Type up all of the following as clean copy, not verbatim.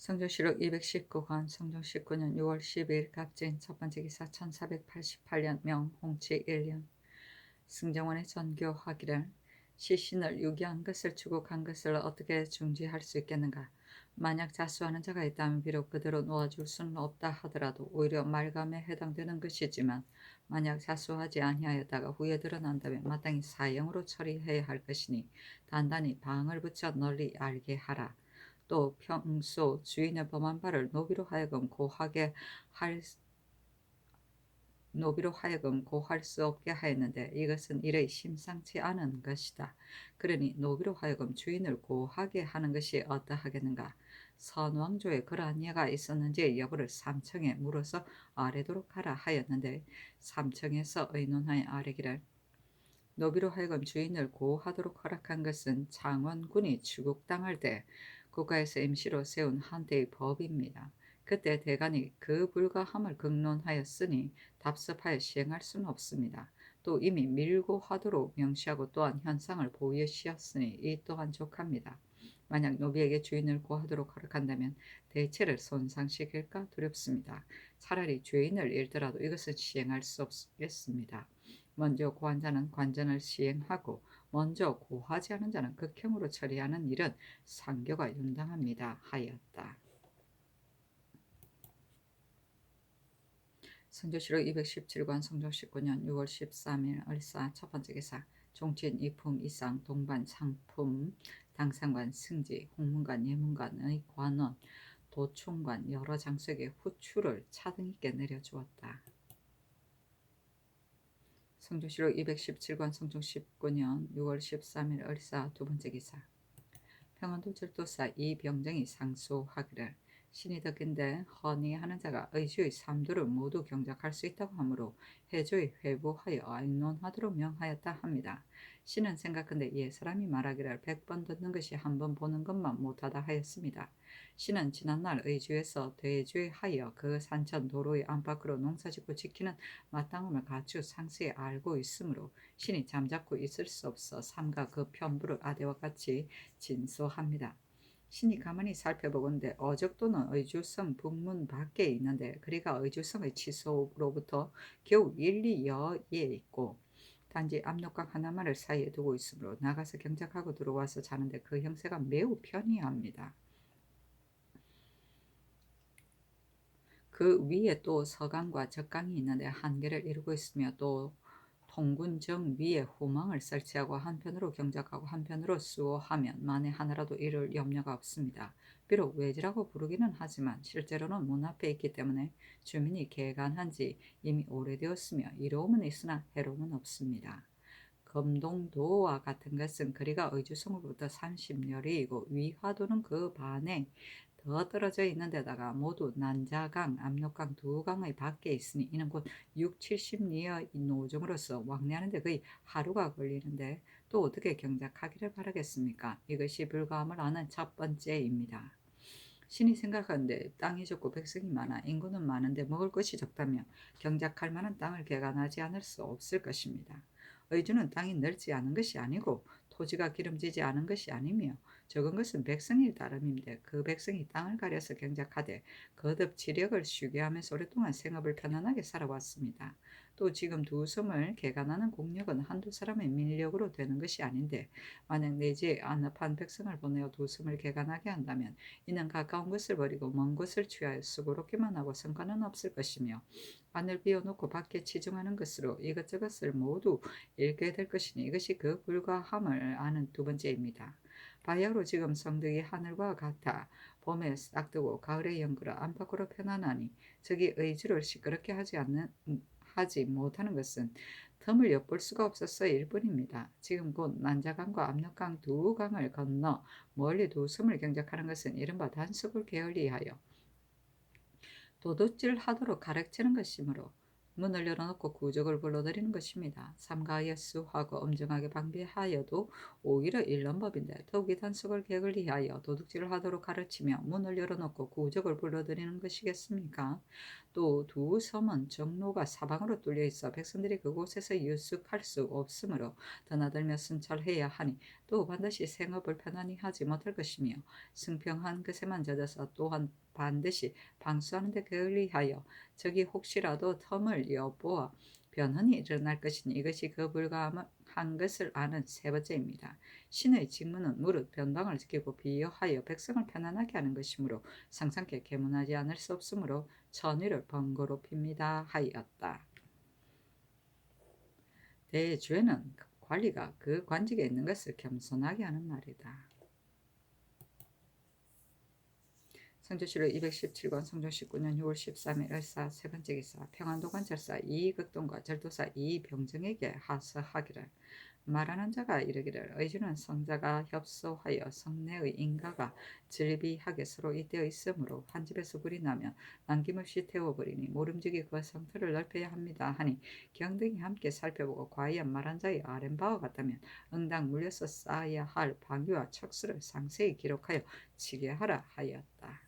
성조실록 219권 성종 19년 6월 12일 갑진 첫 번째 기사 1488년 명 홍치 1년 승정원의 전교하기를 시신을 유기한 것을 추국한 것을 어떻게 중지할 수 있겠는가. 만약 자수하는 자가 있다면 비록 그대로 놓아줄 수는 없다 하더라도 오히려 말감에 해당되는 것이지만 만약 자수하지 아니하였다가 후에 드러난다면 마땅히 사형으로 처리해야 할 것이니 단단히 방을 붙여 널리 알게 하라. 또 평소 주인의 범한 바를 노비로 하여금 고할 수 없게 하였는데 이것은 이의 심상치 않은 것이다. 그러니 노비로 하여금 주인을 고하게 하는 것이 어떠하겠는가. 선왕조에 그러한 예가 있었는지 여부를 삼청에 물어서 아뢰도록 하라 하였는데 삼청에서 의논하여 아뢰기를 노비로 하여금 주인을 고하도록 허락한 것은 장원군이 추국당할 때 국가에서 임시로 세운 한때의 법입니다. 그때 대간이 그 불가함을 극론하였으니 답습하여 시행할 수는 없습니다. 또 이미 밀고 하도록 명시하고 또한 현상을 보여시었으니 이 또한 족합니다. 만약 노비에게 주인을 고하도록 허락한다면 대체를 손상시킬까 두렵습니다. 차라리 주인을 잃더라도 이것은 시행할 수 없겠습니다. 먼저 고한 자는 관전을 시행하고 먼저 고하지 않은 자는 극형으로 처리하는 일은 상교가 윤당합니다 하였다. 성조실록 217권 성종 19년 6월 13일 을사 첫 번째 기사 종친 이품 이상 동반 상품 당상관 승지 홍문관 예문관의 관원 도충관 여러 장수에게 후추를 차등 있게 내려주었다. 성조실록 217권 성종 19년 6월 13일 을사 두 번째 기사 평안도 절도사 이병정이 상소하기를 신이 덕인데 허니 하는 자가 의주의 삼도를 모두 경작할 수 있다고 하므로 해조에 회부하여 의논하도록 명하였다 합니다. 신은 생각한데 예 사람이 말하기를 100번 듣는 것이 한 번 보는 것만 못하다 하였습니다. 신은 지난날 의주에서 대주하여 그 산천 도로의 안팎으로 농사짓고 지키는 마땅함을 갖추어 상세히 알고 있으므로 신이 잠자코 있을 수 없어 삼가 그 편부를 아대와 같이 진소합니다. 신이 가만히 살펴보건대 어적도는 의주성 북문 밖에 있는데 그리가 의주성의 취소로부터 겨우 1, 2여에 있고 단지 압록강 하나만을 사이에 두고 있으므로 나가서 경작하고 들어와서 자는데 그 형세가 매우 편이합니다. 그 위에 또 서강과 적강이 있는데 한계를 이루고 있으며 또 통군정 위에 후망을 설치하고 한편으로 경작하고 한편으로 수호하면 만에 하나라도 이를 염려가 없습니다. 비록 외지라고 부르기는 하지만 실제로는 문 앞에 있기 때문에 주민이 개간한 지 이미 오래되었으며 이로움은 있으나 해로움은 없습니다. 검동도와 같은 것은 그리가 의주성으로부터 30여리이고 위화도는 그 반에 더 떨어져 있는 데다가 모두 난자강, 압록강 두 강의 밖에 있으니 이는 곧 6, 70리의 노정으로서 왕래하는 데 거의 하루가 걸리는데 또 어떻게 경작하기를 바라겠습니까? 이것이 불가함을 아는 첫 번째입니다. 신이 생각하는데 땅이 적고 백성이 많아 인구는 많은데 먹을 것이 적다며 경작할 만한 땅을 개간하지 않을 수 없을 것입니다. 의주는 땅이 넓지 않은 것이 아니고 토지가 기름지지 않은 것이 아니며 적은 것은 백성일 따름인데 그 백성이 땅을 가려서 경작하되 거듭 지력을 쉬게 하면서 오랫동안 생업을 편안하게 살아왔습니다. 또 지금 두 섬을 개간하는 공력은 한두 사람의 민력으로 되는 것이 아닌데 만약 내지에 안압한 백성을 보내어 두 섬을 개간하게 한다면 이는 가까운 것을 버리고 먼 곳을 취하여 수고롭기만 하고 성과는 없을 것이며 관을 비워놓고 밖에 치중하는 것으로 이것저것을 모두 잃게 될 것이니 이것이 그 불가함을 아는 두 번째입니다. 바야흐로 지금 성덕이 하늘과 같아 봄에 싹뜨고 가을에 영그러 안팎으로 편안하니 저기 의주를 시끄럽게 하지 못하는 것은 틈을 엿볼 수가 없었어일 뿐입니다. 지금 곧 난자강과 압록강 두 강을 건너 멀리 두 섬을 경작하는 것은 이른바 단속을 게을리하여 도둑질하도록 가르치는 것이므로 문을 열어놓고 구적을 불러들이는 것입니다. 삼가하여 수하고 엄정하게 방비하여도 오히려 잃는 법인데 더욱이 단속을 객을 위하여 도둑질을 하도록 가르치며 문을 열어놓고 구적을 불러들이는 것이겠습니까? 또 두 섬은 정로가 사방으로 뚫려 있어 백성들이 그곳에서 유숙할 수 없으므로 드나들며 순찰해야 하니 또 반드시 생업을 편안히 하지 못할 것이며 승평한 것에만 젖어서 또한 반드시 방수하는 데 그리하여 적이 혹시라도 텀을 여보아 변헌이 일어날 것이니 이것이 그 불가한 것을 아는 세 번째입니다. 신의 직무는 무릇 변방을 지키고 비여하여 백성을 편안하게 하는 것이므로 상상케 계문하지 않을 수 없으므로 천의를 번거롭힙니다 하였다. 대죄는 관리가 그 관직에 있는 것을 겸손하게 하는 말이다. 성조실록 217권 성조 19년 6월 13일 을사 세 번째 기사 평안도관 절사 이극동과 절도사 이병정에게 하서하기를 말하는 자가 이르기를 의주는 성자가 협소하여 성내의 인가가 질비하게 서로 잇대어 있으므로 한 집에서 불이 나면 남김없이 태워버리니 모름지기 그 성터를 넓혀야 합니다 하니 경등이 함께 살펴보고 과연 말한 자의 아랜바와 같다면 응당 물려서 쌓아야 할 방위와 척수를 상세히 기록하여 치게 하라 하였다.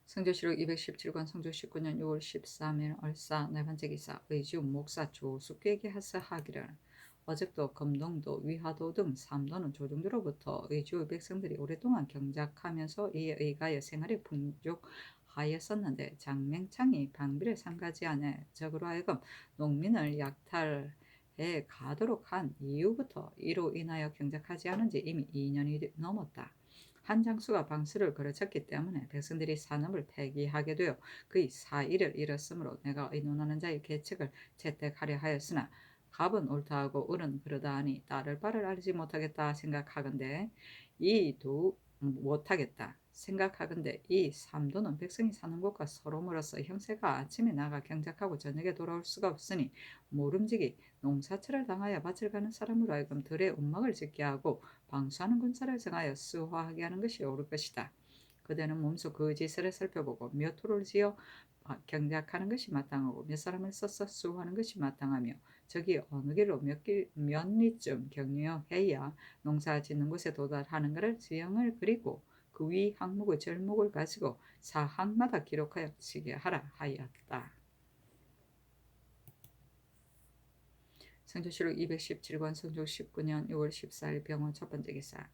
성조실록 217권 성조 19년 6월 13일 얼사 네 번째 기사 의주 목사 조숙에게 하사하기를 어적도 금동도 위화도 등 삼도는 조정들로부터 의주의 백성들이 오랫동안 경작하면서 이에 의가여 생활이 풍족하였었는데 장맹창이 방비를 삼가지 않아 적으로 하여금 농민을 약탈해 가도록 한 이후부터 이로 인하여 경작하지 않은 지 이미 2년이 넘었다. 한 장수가 방수를 거르쳤기 때문에 백성들이 산업을 폐기하게 되어 그의 사의를 잃었으므로 내가 의논하는 자의 계책을 채택하려 하였으나 갑은 옳다 하고 을은 그러다 하니 따를 바를 알지 못하겠다 생각하건대 이도 못하겠다 생각하건대 이 삼도는 백성이 사는 곳과 서로므로서 형세가 아침에 나가 경작하고 저녁에 돌아올 수가 없으니 모름지기 농사철을 당하여 밭을 가는 사람으로 하여금 들의 운막을 짓게 하고 방수하는 군사를 정하여 수화하게 하는 것이 옳을 것이다. 그대는 몸소 그 짓을 살펴보고 몇 호를 지어 경작하는 것이 마땅하고 몇 사람을 써서 수하는 것이 마땅하며 저기 어느 길로 몇 리쯤 경유해야 농사 짓는 곳에 도달하는 것을 지형을 그리고 그 위 항목의 절목을 가지고 사항마다 기록하여 치게 하라 하였다. 성조실록 217권 성조 19년 6월 14일 병원 첫 번째 기사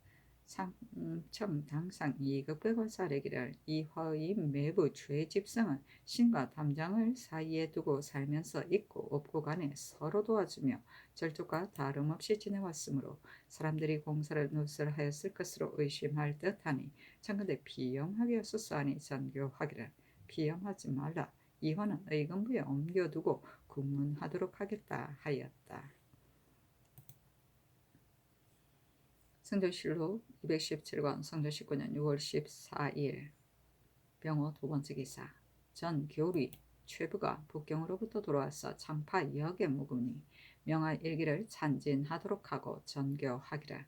상청 당상 이급백원사 레기를 이화의 매부 죄집성은 신과 담장을 사이에 두고 살면서 있고 없고 간에 서로 도와주며 절족과 다름없이 지내왔으므로 사람들이 공사를 누설하였을 것으로 의심할 듯하니 청근대 비염하게 하소서하니 전교하기를 비염하지 말라. 이화는 의금부에 옮겨두고 국문하도록 하겠다 하였다. 성조실록 217권 성조 19년 6월 14일 병호 두 번째 기사 전 교리 최부가 북경으로부터 돌아와서 장파 역에 묵으니 명할 일기를 찬진하도록 하고 전교하기를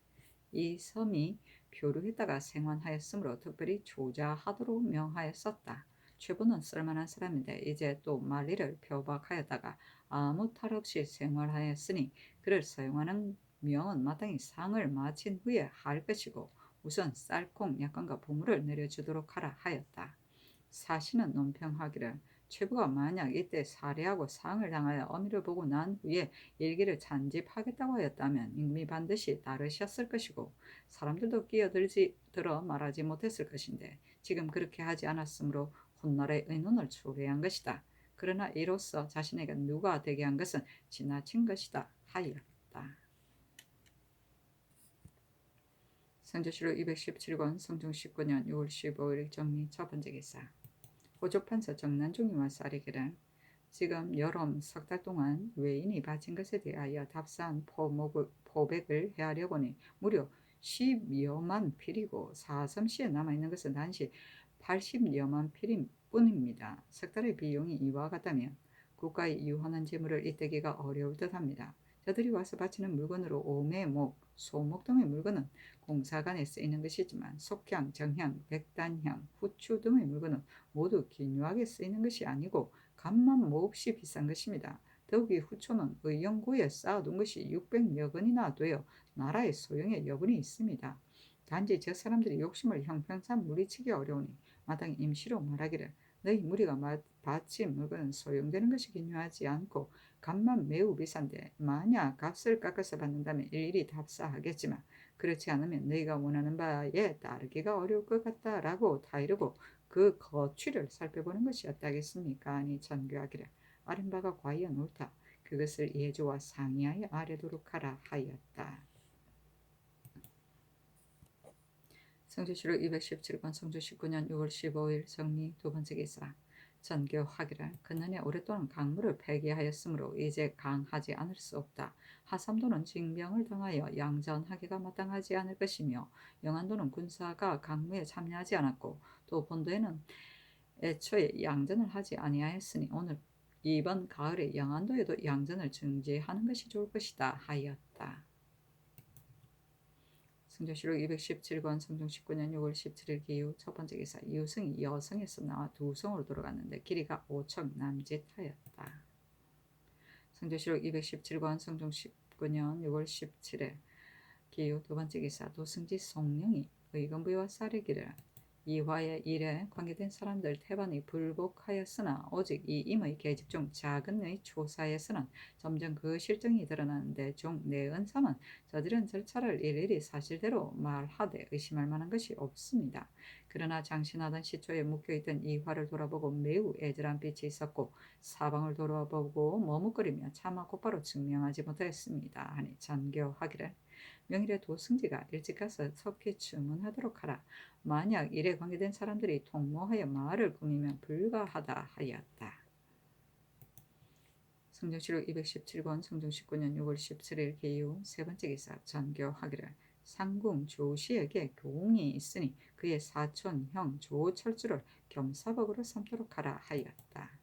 이 섬이 표류했다가 생환하였으므로 특별히 조자하도록 명하였었다. 최부는 쓸만한 사람인데 이제 또 만리를 표박하였다가 아무 탈 없이 생활하였으니 그를 사용하는 명은 마땅히 상을 마친 후에 할 것이고 우선 쌀콩 약간과 보물을 내려주도록 하라 하였다. 사신은 논평하기를 최부가 만약 이때 살해하고 상을 당하여 어미를 보고 난 후에 일기를 찬집하겠다고 하였다면 이미 반드시 따르셨을 것이고 사람들도 끼어들어 말하지 못했을 것인데 지금 그렇게 하지 않았으므로 훗날의 의논을 초래한 것이다. 그러나 이로써 자신에게 누가 되게 한 것은 지나친 것이다 하였다. 성조실록 217권 성종 19년 6월 15일 정리 첫 번째 기사 호조판서 정난중이 와서 아뢰기를 지금 여름 석 달 동안 외인이 바친 것에 대하여 답사한 포백을 헤아려보니 무려 10여만 필이고 사섬시에 남아있는 것은 단시 80여만 필임 뿐입니다. 석 달의 비용이 이와 같다면 국가의 유한한 재물을 잇대기가 어려울 듯합니다. 저들이 와서 바치는 물건으로 오매, 목, 소목 등의 물건은 공사관에 쓰이는 것이지만 속향, 정향, 백단향, 후추 등의 물건은 모두 기묘하게 쓰이는 것이 아니고 값만 몹시 비싼 것입니다. 더욱이 후초는 의령구에 쌓아둔 것이 600여 건이나 되어 나라의 소용에 여분이 있습니다. 단지 저 사람들이 욕심을 형평상 물리치기 어려우니 마땅히 임시로 말하기를 너희 무리가 바친 물건은 소용되는 것이 기묘하지 않고 값만 매우 비싼데 만약 값을 깎아서 받는다면 일일이 답사하겠지만 그렇지 않으면 너희가 원하는 바에 따르기가 어려울 것 같다라고 타이르고 그 거취를 살펴보는 것이었다겠습니까? 아니 전교하기를 아른 바가 과연 옳다. 그것을 예조와 상의하여 아뢰도록 하라 하였다. 성조실록 217권 성조 19년 6월 15일 정리 두 번째 기사 전교하기를 그년에 오랫동안 강물을 폐기하였으므로 이제 강하지 않을 수 없다. 하삼도는 징병을 당하여 양전하기가 마땅하지 않을 것이며 영안도는 군사가 강무에 참여하지 않았고 또 본도에는 애초에 양전을 하지 아니하였으니 오늘 이번 가을에 영안도에도 양전을 중지하는 것이 좋을 것이다 하였다. 성조실록 217권 성종 19년 6월 17일 기후 첫 번째 기사 이우승이 여성에서 나와 두성으로 돌아갔는데 길이가 5척 남짓하였다. 성조실록 217권 성종 19년 6월 17일 기후 두 번째 기사 도승지 송령이 의건부와 사례기를 이화의 일에 관계된 사람들 태반이 불복하였으나 오직 이 임의 계집 중 작은의 초사에서는 점점 그 실정이 드러나는데 종 내은사는 저들은 절차를 일일이 사실대로 말하되 의심할 만한 것이 없습니다. 그러나 장신하던 시초에 묶여있던 이화를 돌아보고 매우 애절한 빛이 있었고 사방을 돌아보고 머뭇거리며 차마 곧바로 증명하지 못하였습니다. 하니 전교하기를 명일에 도승지가 일찍 가서 석회 주문하도록 하라. 만약 일에 관계된 사람들이 통모하여 말을 꾸미면 불가하다 하였다. 성종실록 217권 성종 19년 6월 17일 기후 세 번째 기사 전교하기를 상궁 조씨에게 교웅이 있으니 그의 사촌 형 조철주를 겸사복으로 삼도록 하라 하였다.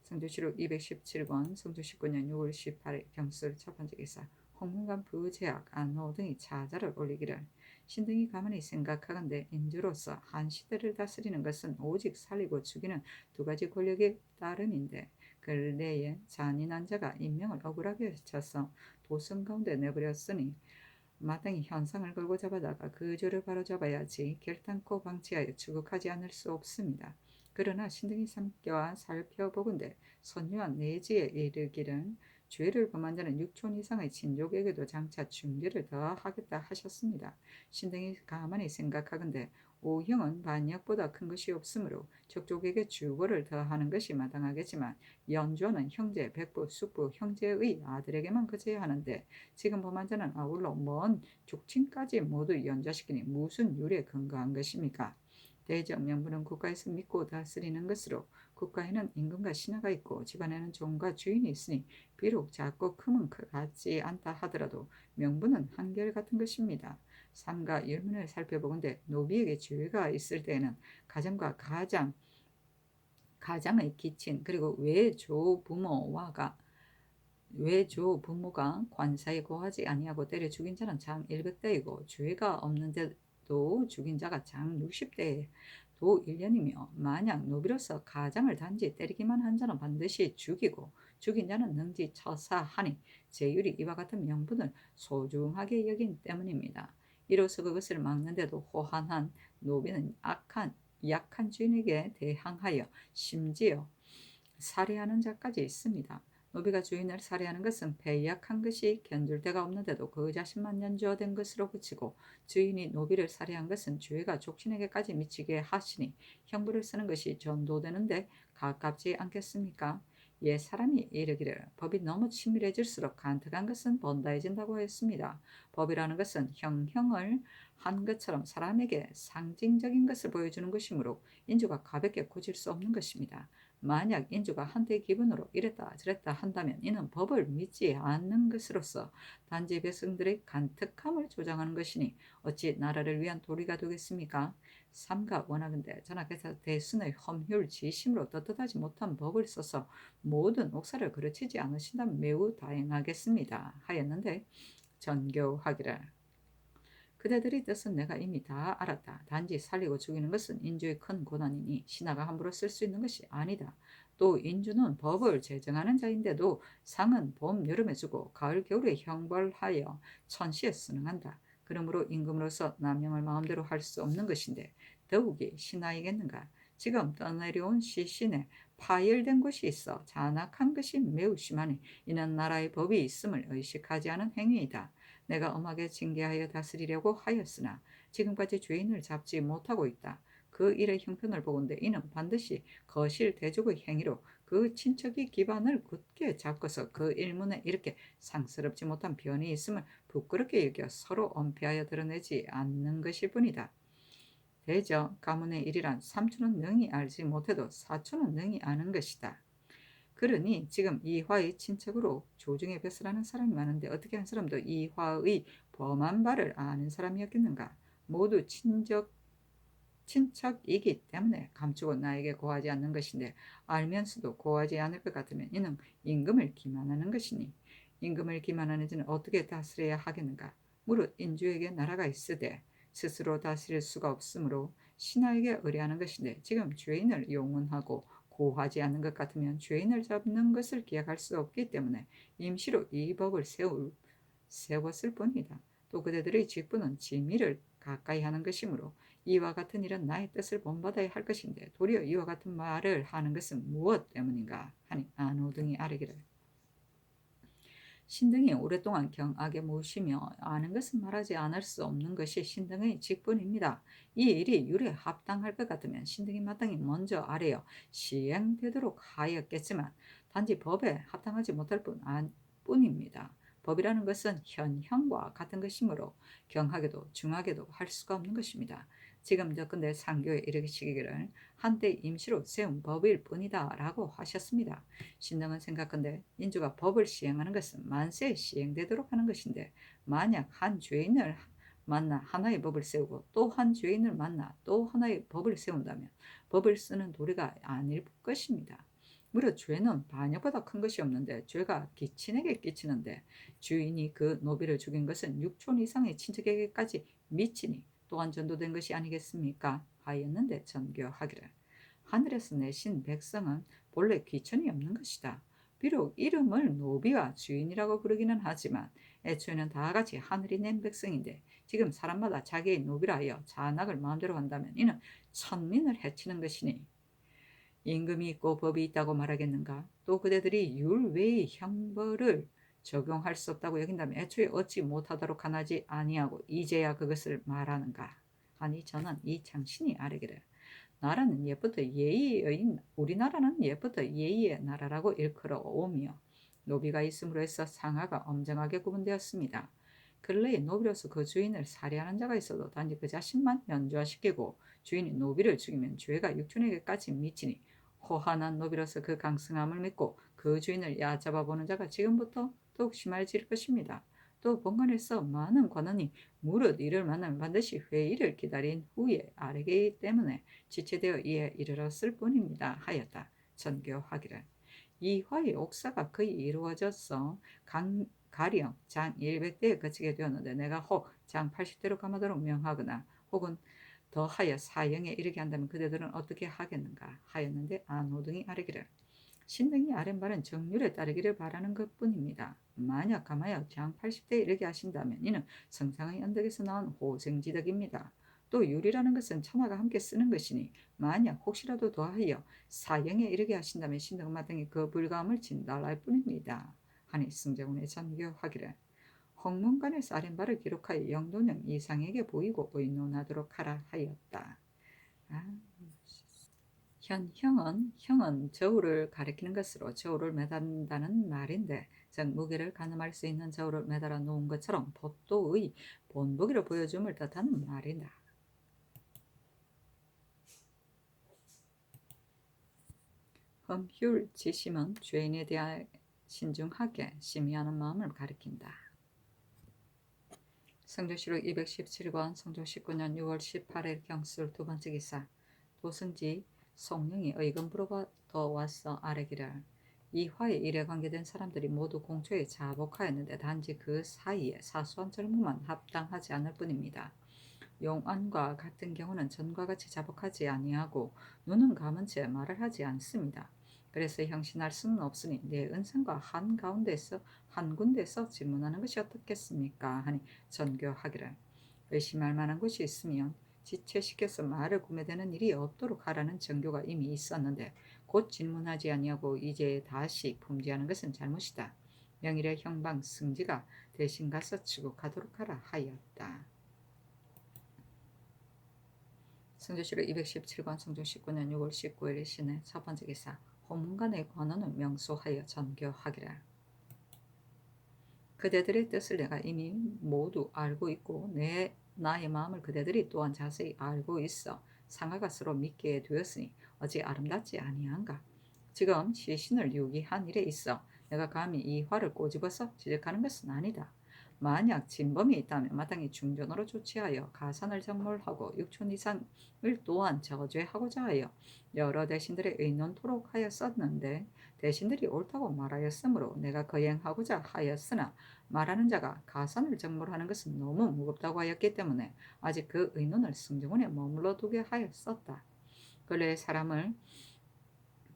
성종실록 217권 성종 19년 6월 18일 경술 첫 번째 기사 홍문관 부제학 안호 등이 자자를 올리기를 신등이 가만히 생각하건대 인주로서 한 시대를 다스리는 것은 오직 살리고 죽이는 두 가지 권력의 따름인데 근래에 잔인한 자가 인명을 억울하게 쳐서 도성 가운데 내버렸으니 마땅히 현상을 걸고 잡아다가 그 죄를 바로잡아야지 결단코 방치하여 추국하지 않을 수 없습니다. 그러나 신등이 삼켜와 살펴보건대 선유한 내지에 이르기를 죄를 범한 자는 6촌 이상의 친족에게도 장차 중죄를 더하겠다 하셨습니다. 신등이 가만히 생각하건대 오형은 반역보다 큰 것이 없으므로 적족에게 주거를 더하는 것이 마땅하겠지만 연조는 형제, 백부, 숙부, 형제의 아들에게만 그쳐야 하는데 지금 범한 자는 아울러 먼 족친까지 모두 연좌시키니 무슨 유리에 근거한 것입니까? 대적 명분은 국가에서 믿고 다스리는 것으로 국가에는 임금과 신하가 있고 집안에는 종과 주인이 있으니 비록 작고 크면 같지 않다 하더라도 명분은 한결같은 것입니다. 삼가 열문을 살펴보건대 노비에게 죄가 있을 때에는 가정과 가장의 기친 그리고 외조 부모가 관사에 고하지 아니하고 때려 죽인 자는 장 100대이고 죄가 없는데도 죽인 자가 장 60대에 도 1년이며 만약 노비로서 가장을 단지 때리기만 한 자는 반드시 죽이고 죽인 자는 능지 처사하니 제율이 이와 같은 명분을 소중하게 여긴 때문입니다. 이로써 그것을 막는데도 호한한 노비는 약한 주인에게 대항하여 심지어 살해하는 자까지 있습니다. 노비가 주인을 살해하는 것은 배약한 것이 견줄 데가 없는데도 그 자신만 연주된 것으로 그치고 주인이 노비를 살해한 것은 죄가 족신에게까지 미치게 하시니 형벌을 쓰는 것이 전도되는데 가깝지 않겠습니까? 옛 사람이 이르기를 법이 너무 치밀해질수록 간특한 것은 번다해진다고 했습니다. 법이라는 것은 형형을 한 것처럼 사람에게 상징적인 것을 보여주는 것이므로 인주가 가볍게 고칠 수 없는 것입니다. 만약 인주가 한때 기분으로 이랬다 저랬다 한다면 이는 법을 믿지 않는 것으로서 단지 백성들의 간특함을 조장하는 것이니 어찌 나라를 위한 도리가 되겠습니까? 삼가 원하건대 전하께서 대순의 험율 지심으로 떳떳하지 못한 법을 써서 모든 옥사를 그르치지 않으신다면 매우 다행하겠습니다 하였는데 전교하기를 그대들의 뜻은 내가 이미 다 알았다. 단지 살리고 죽이는 것은 인주의 큰 고난이니 신하가 함부로 쓸 수 있는 것이 아니다. 또 인주는 법을 제정하는 자인데도 상은 봄, 여름에 주고 가을, 겨울에 형벌하여 천시에 순응한다. 그러므로 임금으로서 남용을 마음대로 할 수 없는 것인데 더욱이 신하이겠는가. 지금 떠내려온 시신에 파열된 곳이 있어 잔악한 것이 매우 심하니 이는 나라의 법이 있음을 의식하지 않은 행위이다. 내가 엄하게 징계하여 다스리려고 하였으나 지금까지 죄인을 잡지 못하고 있다. 그 일의 형편을 보건대 이는 반드시 거실 대족의 행위로 그 친척이 기반을 굳게 잡고서 그 일문에 이렇게 상스럽지 못한 변이 있음을 부끄럽게 여겨 서로 엄폐하여 드러내지 않는 것일 뿐이다. 대저 가문의 일이란 삼촌은 능히 알지 못해도 사촌은 능히 아는 것이다. 그러니 지금 이화의 친척으로 조중에 뱃으라는 사람이 많은데 어떻게 한 사람도 이화의 범한 바를 아는 사람이었겠는가? 모두 친척이기 때문에 감추고 나에게 고하지 않는 것인데 알면서도 고하지 않을 것 같으면 이는 임금을 기만하는 것이니 임금을 기만하는 자는 어떻게 다스려야 하겠는가? 무릇 인주에게 나라가 있으되 스스로 다스릴 수가 없으므로 신하에게 의뢰하는 것인데 지금 죄인을 용언하고 고하지 않는 것 같으면 죄인을 잡는 것을 기약할 수 없기 때문에 임시로 이 법을 세웠을 뿐이다. 또 그대들의 직분은 지미를 가까이 하는 것이므로 이와 같은 일은 나의 뜻을 본받아야 할 것인데 도리어 이와 같은 말을 하는 것은 무엇 때문인가 하니 안호등이 아뢰기를 신등이 오랫동안 경악에 모시며 아는 것은 말하지 않을 수 없는 것이 신등의 직분입니다. 이 일이 율에 합당할 것 같으면 신등이 마땅히 먼저 아뢰어 시행되도록 하였겠지만 단지 법에 합당하지 못할 뿐입니다. 법이라는 것은 현형과 같은 것이므로 경하게도 중하게도 할 수가 없는 것입니다. 지금 저건대 상교에 이르시기를 한때 임시로 세운 법일 뿐이다 라고 하셨습니다. 신등은 생각건대 인주가 법을 시행하는 것은 만세에 시행되도록 하는 것인데 만약 한 죄인을 만나 하나의 법을 세우고 또 한 죄인을 만나 또 하나의 법을 세운다면 법을 쓰는 도리가 아닐 것입니다. 무릇 죄는 반역보다 큰 것이 없는데 죄가 기친에게 끼치는데 주인이 그 노비를 죽인 것은 6촌 이상의 친척에게까지 미치니 또한 전도된 것이 아니겠습니까? 하였는데 전교하기를 하늘에서 내신 백성은 본래 귀천이 없는 것이다. 비록 이름을 노비와 주인이라고 부르기는 하지만 애초에는 다 같이 하늘이 낸 백성인데 지금 사람마다 자기의 노비라 하여 잔악을 마음대로 한다면 이는 천민을 해치는 것이니 임금이 있고 법이 있다고 말하겠는가? 또 그대들이 율 외의 형벌을 적용할 수 없다고 여긴다면 애초에 얻지 못하도록 하나지 아니하고 이제야 그것을 말하는가? 아니 저는 이 장신이 아뢰기를 나라는 옛부터 예의의 우리나라는 옛부터 예의의 나라라고 일컬어 오며 노비가 있음으로 해서 상하가 엄정하게 구분되었습니다. 근래에 노비로서 그 주인을 살해하는 자가 있어도 단지 그 자신만 연좌시키고 주인이 노비를 죽이면 죄가 육촌에게까지 미치니 호한한 노비로서 그 강성함을 믿고 그 주인을 얕잡아보는 자가 지금부터 더욱 심해질 것입니다. 또 본관에서 많은 관원이 무릇 이를 만나면 반드시 회의를 기다린 후에 아뢰기 때문에 지체되어 이에 이르렀을 뿐입니다. 하였다. 전교하기를 이화의 옥사가 거의 이루어졌어 가령 장 100대에 그치게 되었는데 내가 혹 장 80대로 감하도록 명하거나 혹은 더하여 사형에 이르게 한다면 그대들은 어떻게 하겠는가 하였는데 안호등이 아뢰기를 신등이 아랜 바는 정률에 따르기를 바라는 것뿐입니다. 만약 감하여 장 80대에 이르게 하신다면 이는 성상의 언덕에서 나온 호생지덕입니다. 또 율이라는 것은 천하가 함께 쓰는 것이니 만약 혹시라도 더하여 사형에 이르게 하신다면 신등은 마땅히 그 불감을 진달할 뿐입니다. 하니 승정원의 전교하기를 홍문관에서 아랜 바를 기록하여 영도령 이상에게 보이고 의논하도록 하라 하였다. 형은 저울을 가리키는 것으로 저울을 매단다는 말인데 즉 무게를 가늠할 수 있는 저울을 매달아 놓은 것처럼 법도의 본보기를 보여줌을 뜻하는 말이다. 흠휼지심은 죄인에 대하여 신중하게 심의하는 마음을 가리킨다. 성조실록 217권 성조 19년 6월 18일 경술 두 번째 기사. 도승지 송영이 의금부로부터 와서 아뢰기를 이화에 일에 관계된 사람들이 모두 공초에 자복하였는데 단지 그 사이에 사소한 젊음만 합당하지 않을 뿐입니다. 용안과 같은 경우는 전과 같이 자복하지 아니하고 눈은 감은 채 말을 하지 않습니다. 그래서 형신할 수는 없으니 내 은생과 한 군데서 질문하는 것이 어떻겠습니까? 하니 전교하기를 의심할 만한 것이 있으면 지체시켜서 말을 구매되는 일이 없도록 하라는 전교가 이미 있었는데 곧 질문하지 아니하고 이제 다시 품지하는 것은 잘못이다. 명일의 형방 승지가 대신 가서 추국하도록 하라 하였다. 성조실록 217권 성조 19년 6월 19일 신의 첫 번째 기사. 호문간의 관원을 명소하여 전교하기를 그대들의 뜻을 내가 이미 모두 알고 있고 나의 마음을 그대들이 또한 자세히 알고 있어 상하가 서로 믿게 되었으니 어찌 아름답지 아니한가. 지금 시신을 유기한 일에 있어 내가 감히 이 화를 꼬집어서 지적하는 것은 아니다. 만약 진범이 있다면 마땅히 중전으로 조치하여 가산을 정몰하고 6촌 이상을 또한 저죄하고자 하여 여러 대신들의 의논토록 하였었는데 대신들이 옳다고 말하였으므로 내가 거행하고자 하였으나 말하는 자가 가산을 정몰하는 것은 너무 무겁다고 하였기 때문에 아직 그 의논을 승정원에 머물러 두게 하였었다. 근래 사람을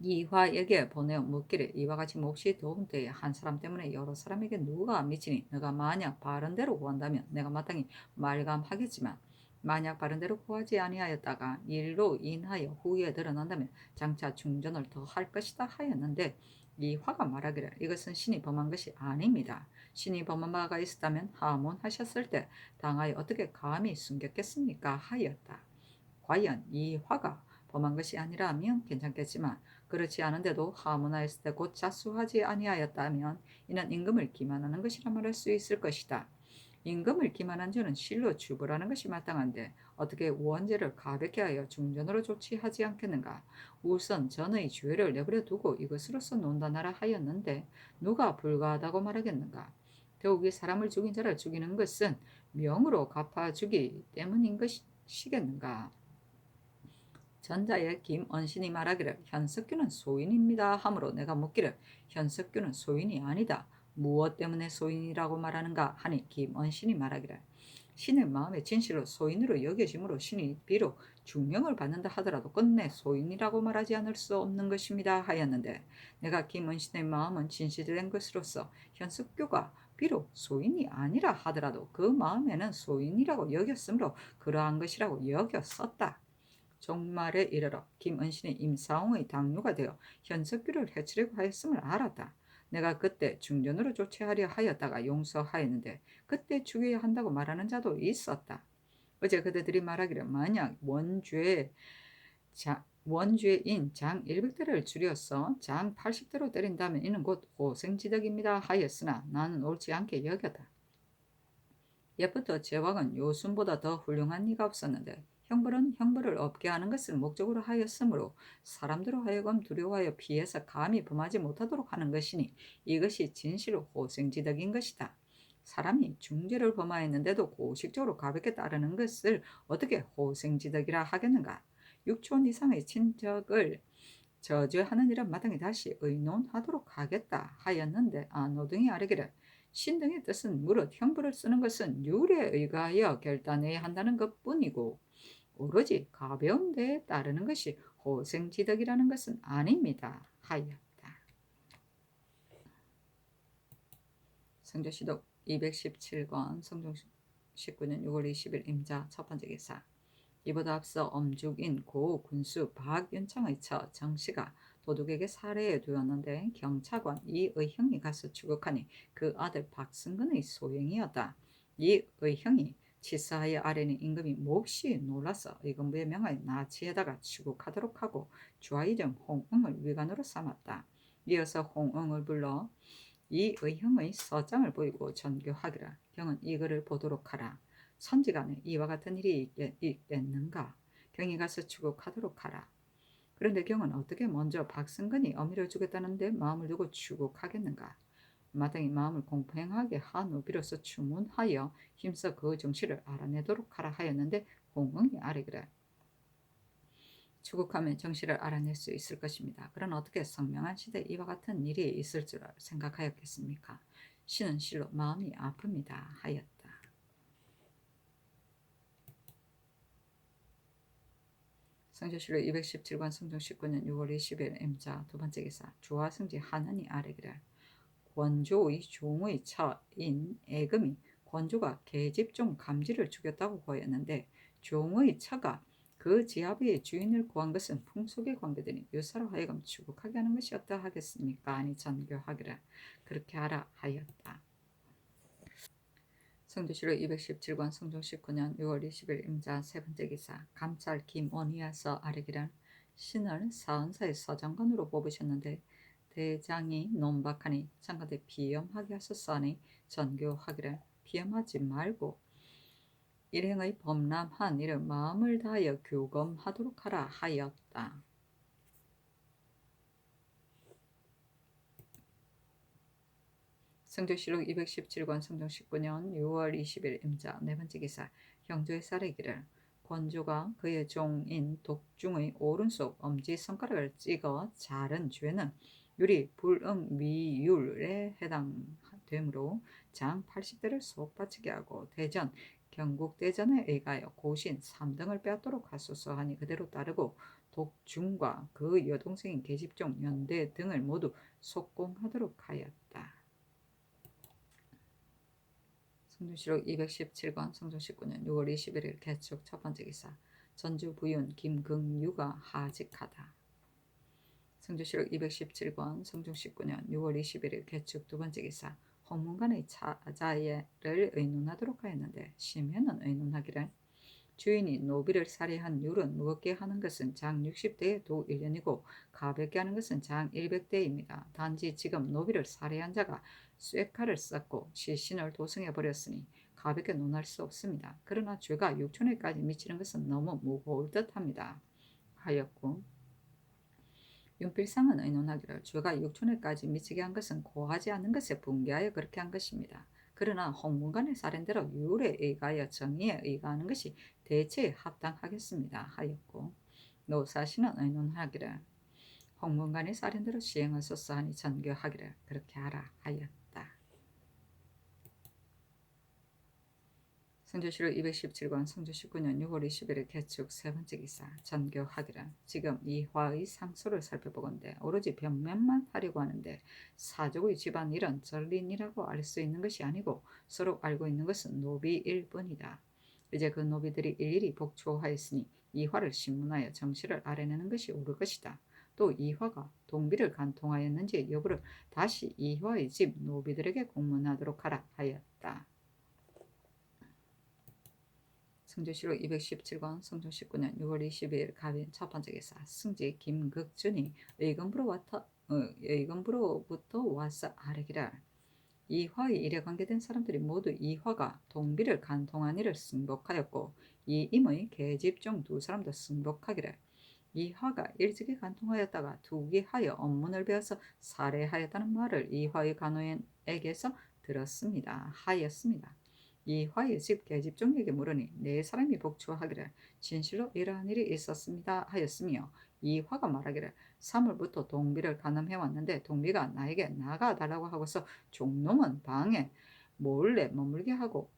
이화에게 보내어 묻기를 이와 같이 몹시 더운 때에 한 사람 때문에 여러 사람에게 누가 미치니 너가 만약 바른대로 구한다면 내가 마땅히 말감하겠지만 만약 바른대로 구하지 아니하였다가 일로 인하여 후에 드러난다면 장차 중전을 더 할 것이다 하였는데 이화가 말하기를 이것은 신이 범한 것이 아닙니다. 신이 범한 바가 있었다면 하문하셨을 때 당하여 어떻게 감히 숨겼겠습니까 하였다. 과연 이화가 범한 것이 아니라면 괜찮겠지만 그렇지 않은데도 하문하였을 때 곧 자수하지 아니하였다면 이는 임금을 기만하는 것이라 말할 수 있을 것이다. 임금을 기만한 자는 실로 주벌하는 것이 마땅한데 어떻게 원죄를 가볍게 하여 중전으로 조치하지 않겠는가. 우선 전의 죄를 내버려 두고 이것으로서 논단하라 하였는데 누가 불가하다고 말하겠는가. 더욱이 사람을 죽인 자를 죽이는 것은 명으로 갚아주기 때문인 것이겠는가. 전자의 김언신이 말하기를 현석규는 소인입니다 하므로 내가 묻기를 현석규는 소인이 아니다. 무엇 때문에 소인이라고 말하는가 하니 김언신이 말하기를 신의 마음의 진실로 소인으로 여겨짐으로 신이 비록 중명을 받는다 하더라도 끝내 소인이라고 말하지 않을 수 없는 것입니다 하였는데 내가 김언신의 마음은 진실된 것으로서 현석규가 비록 소인이 아니라 하더라도 그 마음에는 소인이라고 여겼으므로 그러한 것이라고 여겼었다. 종말에 이르러 김은신이 임사홍의 당뇨가 되어 현석규를 해치려고 하였음을 알았다. 내가 그때 중전으로 조치하려 하였다가 용서하였는데 그때 죽여야 한다고 말하는 자도 있었다. 어제 그대들이 말하기를 만약 원죄인 장 100대를 줄여서 장 80대로 때린다면 이는 곧 고생지덕입니다 하였으나 나는 옳지 않게 여겼다. 옛부터 제왕은 요순보다 더 훌륭한 이가 없었는데 형벌은 형벌을 없게 하는 것을 목적으로 하였으므로 사람들로 하여금 두려워하여 피해서 감히 범하지 못하도록 하는 것이니 이것이 진실로 호생지덕인 것이다. 사람이 중죄를 범하였는데도 고식적으로 가볍게 따르는 것을 어떻게 호생지덕이라 하겠는가. 6촌 이상의 친척을 저주하는 일은 마땅히 다시 의논하도록 하겠다 하였는데 노등이 아뢰기를 신등의 뜻은 무릇 형벌을 쓰는 것은 율에 의하여 결단해야 한다는 것뿐이고 오로지 가벼운 데에 따르는 것이 호생지덕이라는 것은 아닙니다 하였다. 성조시독 217권 성종 19년 6월 20일 임자 첫 번째 기사. 이보다 앞서 엄죽인 고 군수 박윤창의 처 정씨가 도둑에게 살해해 두었는데 경찰관 이의형이 가서 추격하니 그 아들 박승근의 소행이었다. 이의형이 치사하여 아뢰니 임금이 몹시 놀라서 의금부에 명하여 나치에다가 추국하도록 하고 주하의정 홍응을 위관으로 삼았다. 이어서 홍응을 불러 이의형의 서장을 보이고 전교하기라. 형은 이글을 보도록 하라. 선지간에 이와 같은 일이 있겠는가. 경이 가서 추국하도록 하라. 그런데 경은 어떻게 먼저 박승근이 어미를 주겠다는데 마음을 두고 추국하겠는가. 마땅히 마음을 공평하게 한 후 비로소 주문하여 힘써 그 정치를 알아내도록 하라 하였는데 공응이 아뢰기를 추국하면 정시를 알아낼 수 있을 것입니다. 그러나 어떻게 성명한 시대에 이와 같은 일이 있을 줄 생각하였겠습니까? 신은 실로 마음이 아픕니다 하였다. 성조실록 217권 성종 19년 6월 20일 M자 두 번째 기사 주와 성지 하나니 아뢰기를 권조의 종의 처인 애금이 권조가 계집종 감지를 죽였다고 보였는데 종의 처가 그 지아비의 주인을 구한 것은 풍속에 관계되니 유사로 하여금 추국하게 하는 것이 어떠하겠습니까? 아니 전교하기를 그렇게 하라 하였다. 성조실록 217권 성종 19년 6월 20일 임자 세 번째 기사 감찰 김원희야서 아뢰기를 신을 사은사의 서장관으로 뽑으셨는데 대장이 논박하니 장관대 비염하게 하소서하니 전교하기를 비염하지 말고 일행의 범람한 일을 마음을 다하여 교검하도록 하라 하였다. 성조실록 217권 성종 19년 6월 20일 임자 네 번째 기사 형조의 사례기를 권조가 그의 종인 독중의 오른손 엄지손가락을 찍어 자른 죄는 유리 불응미율에 해당되므로 장 80대를 속바치게 하고 대전 경국대전에 의하여 고신 3등을 빼앗도록 하소서 하니 그대로 따르고 독중과 그 여동생인 계집종 연대 등을 모두 속공하도록 하였다. 성조실록 217권 성종 19년 6월 21일 개축 첫 번째 기사 전주 부윤 김긍유가 하직하다. 성조실록 217권 성종 19년 6월 21일 개축 두 번째 기사 홍문관의 차자예를 의논하도록 하였는데 심해는 의논하기를 주인이 노비를 살해한 율은 무겁게 하는 것은 장 60대에 도 1년이고 가볍게 하는 것은 장 100대입니다. 단지 지금 노비를 살해한 자가 쇠칼을 쌓고 시신을 도성해 버렸으니 가볍게 논할 수 없습니다. 그러나 죄가 육촌에까지 미치는 것은 너무 무거울 듯합니다. 하였고 윤필상은 의논하기를 죄가 육촌에까지 미치게 한 것은 고하지 않은 것에 분개하여 그렇게 한 것입니다. 그러나 홍문관의 사례대로 율에 의하여 정의에 의하는 것이 대체에 합당하겠습니다. 하였고 노사신은 의논하기를 홍문관의 사례대로 시행하소서 하니 전교하기를 그렇게 하라 하였다. 성조실록 217권 성조 19년 6월 21일 개축 세 번째 기사 전교하기를 지금 이화의 상소를 살펴보건대 오로지 변면만 하려고 하는데 사족의 집안 일은 전린이라고 알 수 있는 것이 아니고 서로 알고 있는 것은 노비일 뿐이다. 이제 그 노비들이 일일이 복초하였으니 이화를 신문하여 정실을 알아내는 것이 옳을 것이다. 또 이화가 동비를 간통하였는지 여부를 다시 이화의 집 노비들에게 공문하도록 하라 하였다. 성조실록 217권 성종 19년 6월 22일 갑인 첫 번째 기사 승지 김극준이 의금부로부터 와서 아뢰기를 이화의 일에 관계된 사람들이 모두 이화가 동비를 간통한 일을 승복하였고 이임의 계집종 두 사람도 승복하기를 이화가 일찍이 간통하였다가 투기하여 업문을 배워서 살해하였다는 말을 이화의 간호인에게서 들었습니다. 하였습니다. 이화의 집 계집종에게 물으니 네 사람이 복주하기를 진실로 이러한 일이 있었습니다 하였으며 이화가 말하기를 3월부터 동비를 간음해 왔는데 동비가 나에게 나가달라고 하고서 종놈은 방에 몰래 머물게 하고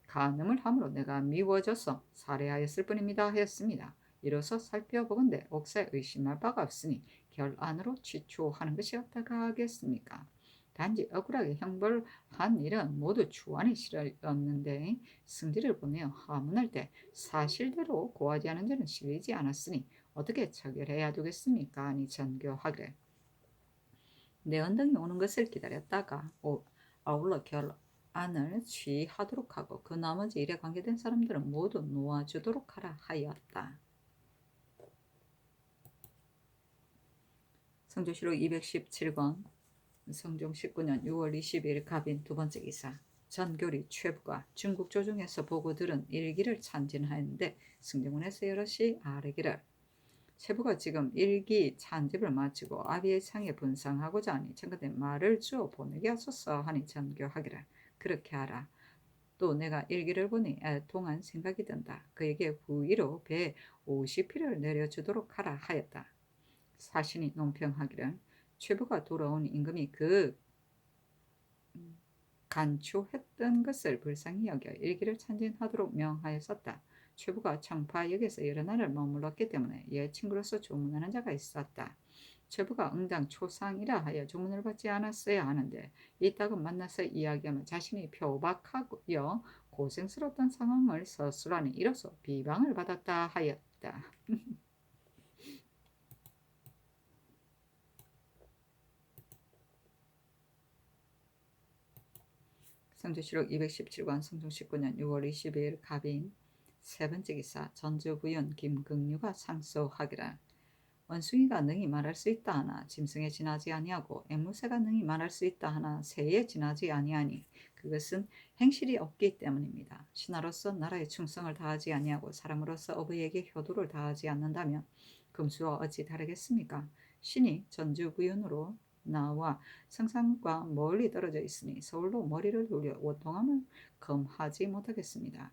간음을 함으로 내가 미워져서 살해하였을 뿐입니다 하였습니다. 이로써 살펴보건대 옥사에 의심할 바가 없으니 결안으로 취초하는 것이 어떻가 하겠습니까? 단지 억울하게 형벌한 일은 모두 주안에 실었는데 승지를 보내어 하문할 때 사실대로 고하지 않은 죄는 실리지 않았으니 어떻게 처결해야 되겠습니까? 아니 전교하기를 내 언덕이 오는 것을 기다렸다가 아울러 결안을 취하도록 하고 그 나머지 일에 관계된 사람들은 모두 놓아주도록 하라 하였다. 성조실록 217권 성종 19년 6월 20일 갑인 두 번째 기사 전교리 최부가 중국 조정에서 보고 들은 일기를 찬진하였는데 승정원에서 여럿이 아뢰기를 최부가 지금 일기 찬집을 마치고 아비의 창에 분상하고자 하니 청컨대 말을 주어 보내게 하소서 하니 전교하기를 그렇게 하라. 또 내가 일기를 보니 애통한 생각이 든다. 그에게 부위로 배 50피를 내려주도록 하라 하였다. 사신이 논평하기를 최부가 돌아온 임금이 그 간초했던 것을 불쌍히 여겨 일기를 참진하도록 명하였었다. 최부가 청파역에서 여러 날을 머물렀기 때문에 옛 친구로서 조문하는 자가 있었다. 최부가 응당 초상이라 하여 조문을 받지 않았어야 하는데 이따금 만나서 이야기하면 자신이 표박하여 고생스러웠던 상황을 서술하니 이로써 비방을 받았다 하였다. 성조실록 217권 성종 19년 6월 22일 갑인 세 번째 기사 전주부연 김긍류가 상소하기를 원숭이가 능히 말할 수 있다 하나 짐승에 지나지 아니하고 앵무새가 능히 말할 수 있다 하나 새에 지나지 아니하니 그것은 행실이 없기 때문입니다. 신하로서 나라에 충성을 다하지 아니하고 사람으로서 어부에게 효도를 다하지 않는다면 금수와 어찌 다르겠습니까? 신이 전주부연으로 나와 성산과 멀리 떨어져 있으니 서울로 머리를 돌려 원통함을 금하지 못하겠습니다.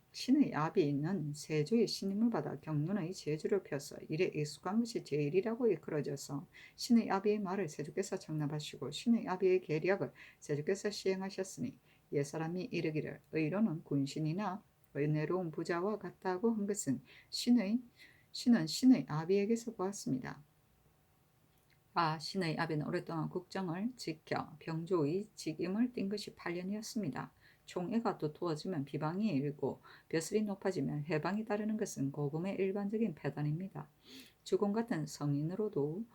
신의 아비는 세조의 신임을 받아 경륜의 제주를 펴서 일에 익숙한 것이 제일이라고 이끌어져서 신의 아비의 말을 세조께서 정납하시고 신의 아비의 계략을 세조께서 시행하셨으니 옛사람이 이르기를 의로는 군신이나 은혜로운 부자와 같다고 한 것은 신은 신의 아비에게서 보았습니다. 신의 아비는 오랫동안 국정을 지켜 병조의 직임을 띈 것이 8년이었습니다. 총애가 두터워지면 비방이 일고 벼슬이 높아지면 해방이 따르는 것은 고금의 일반적인 패단입니다. 주공 같은 성인으로도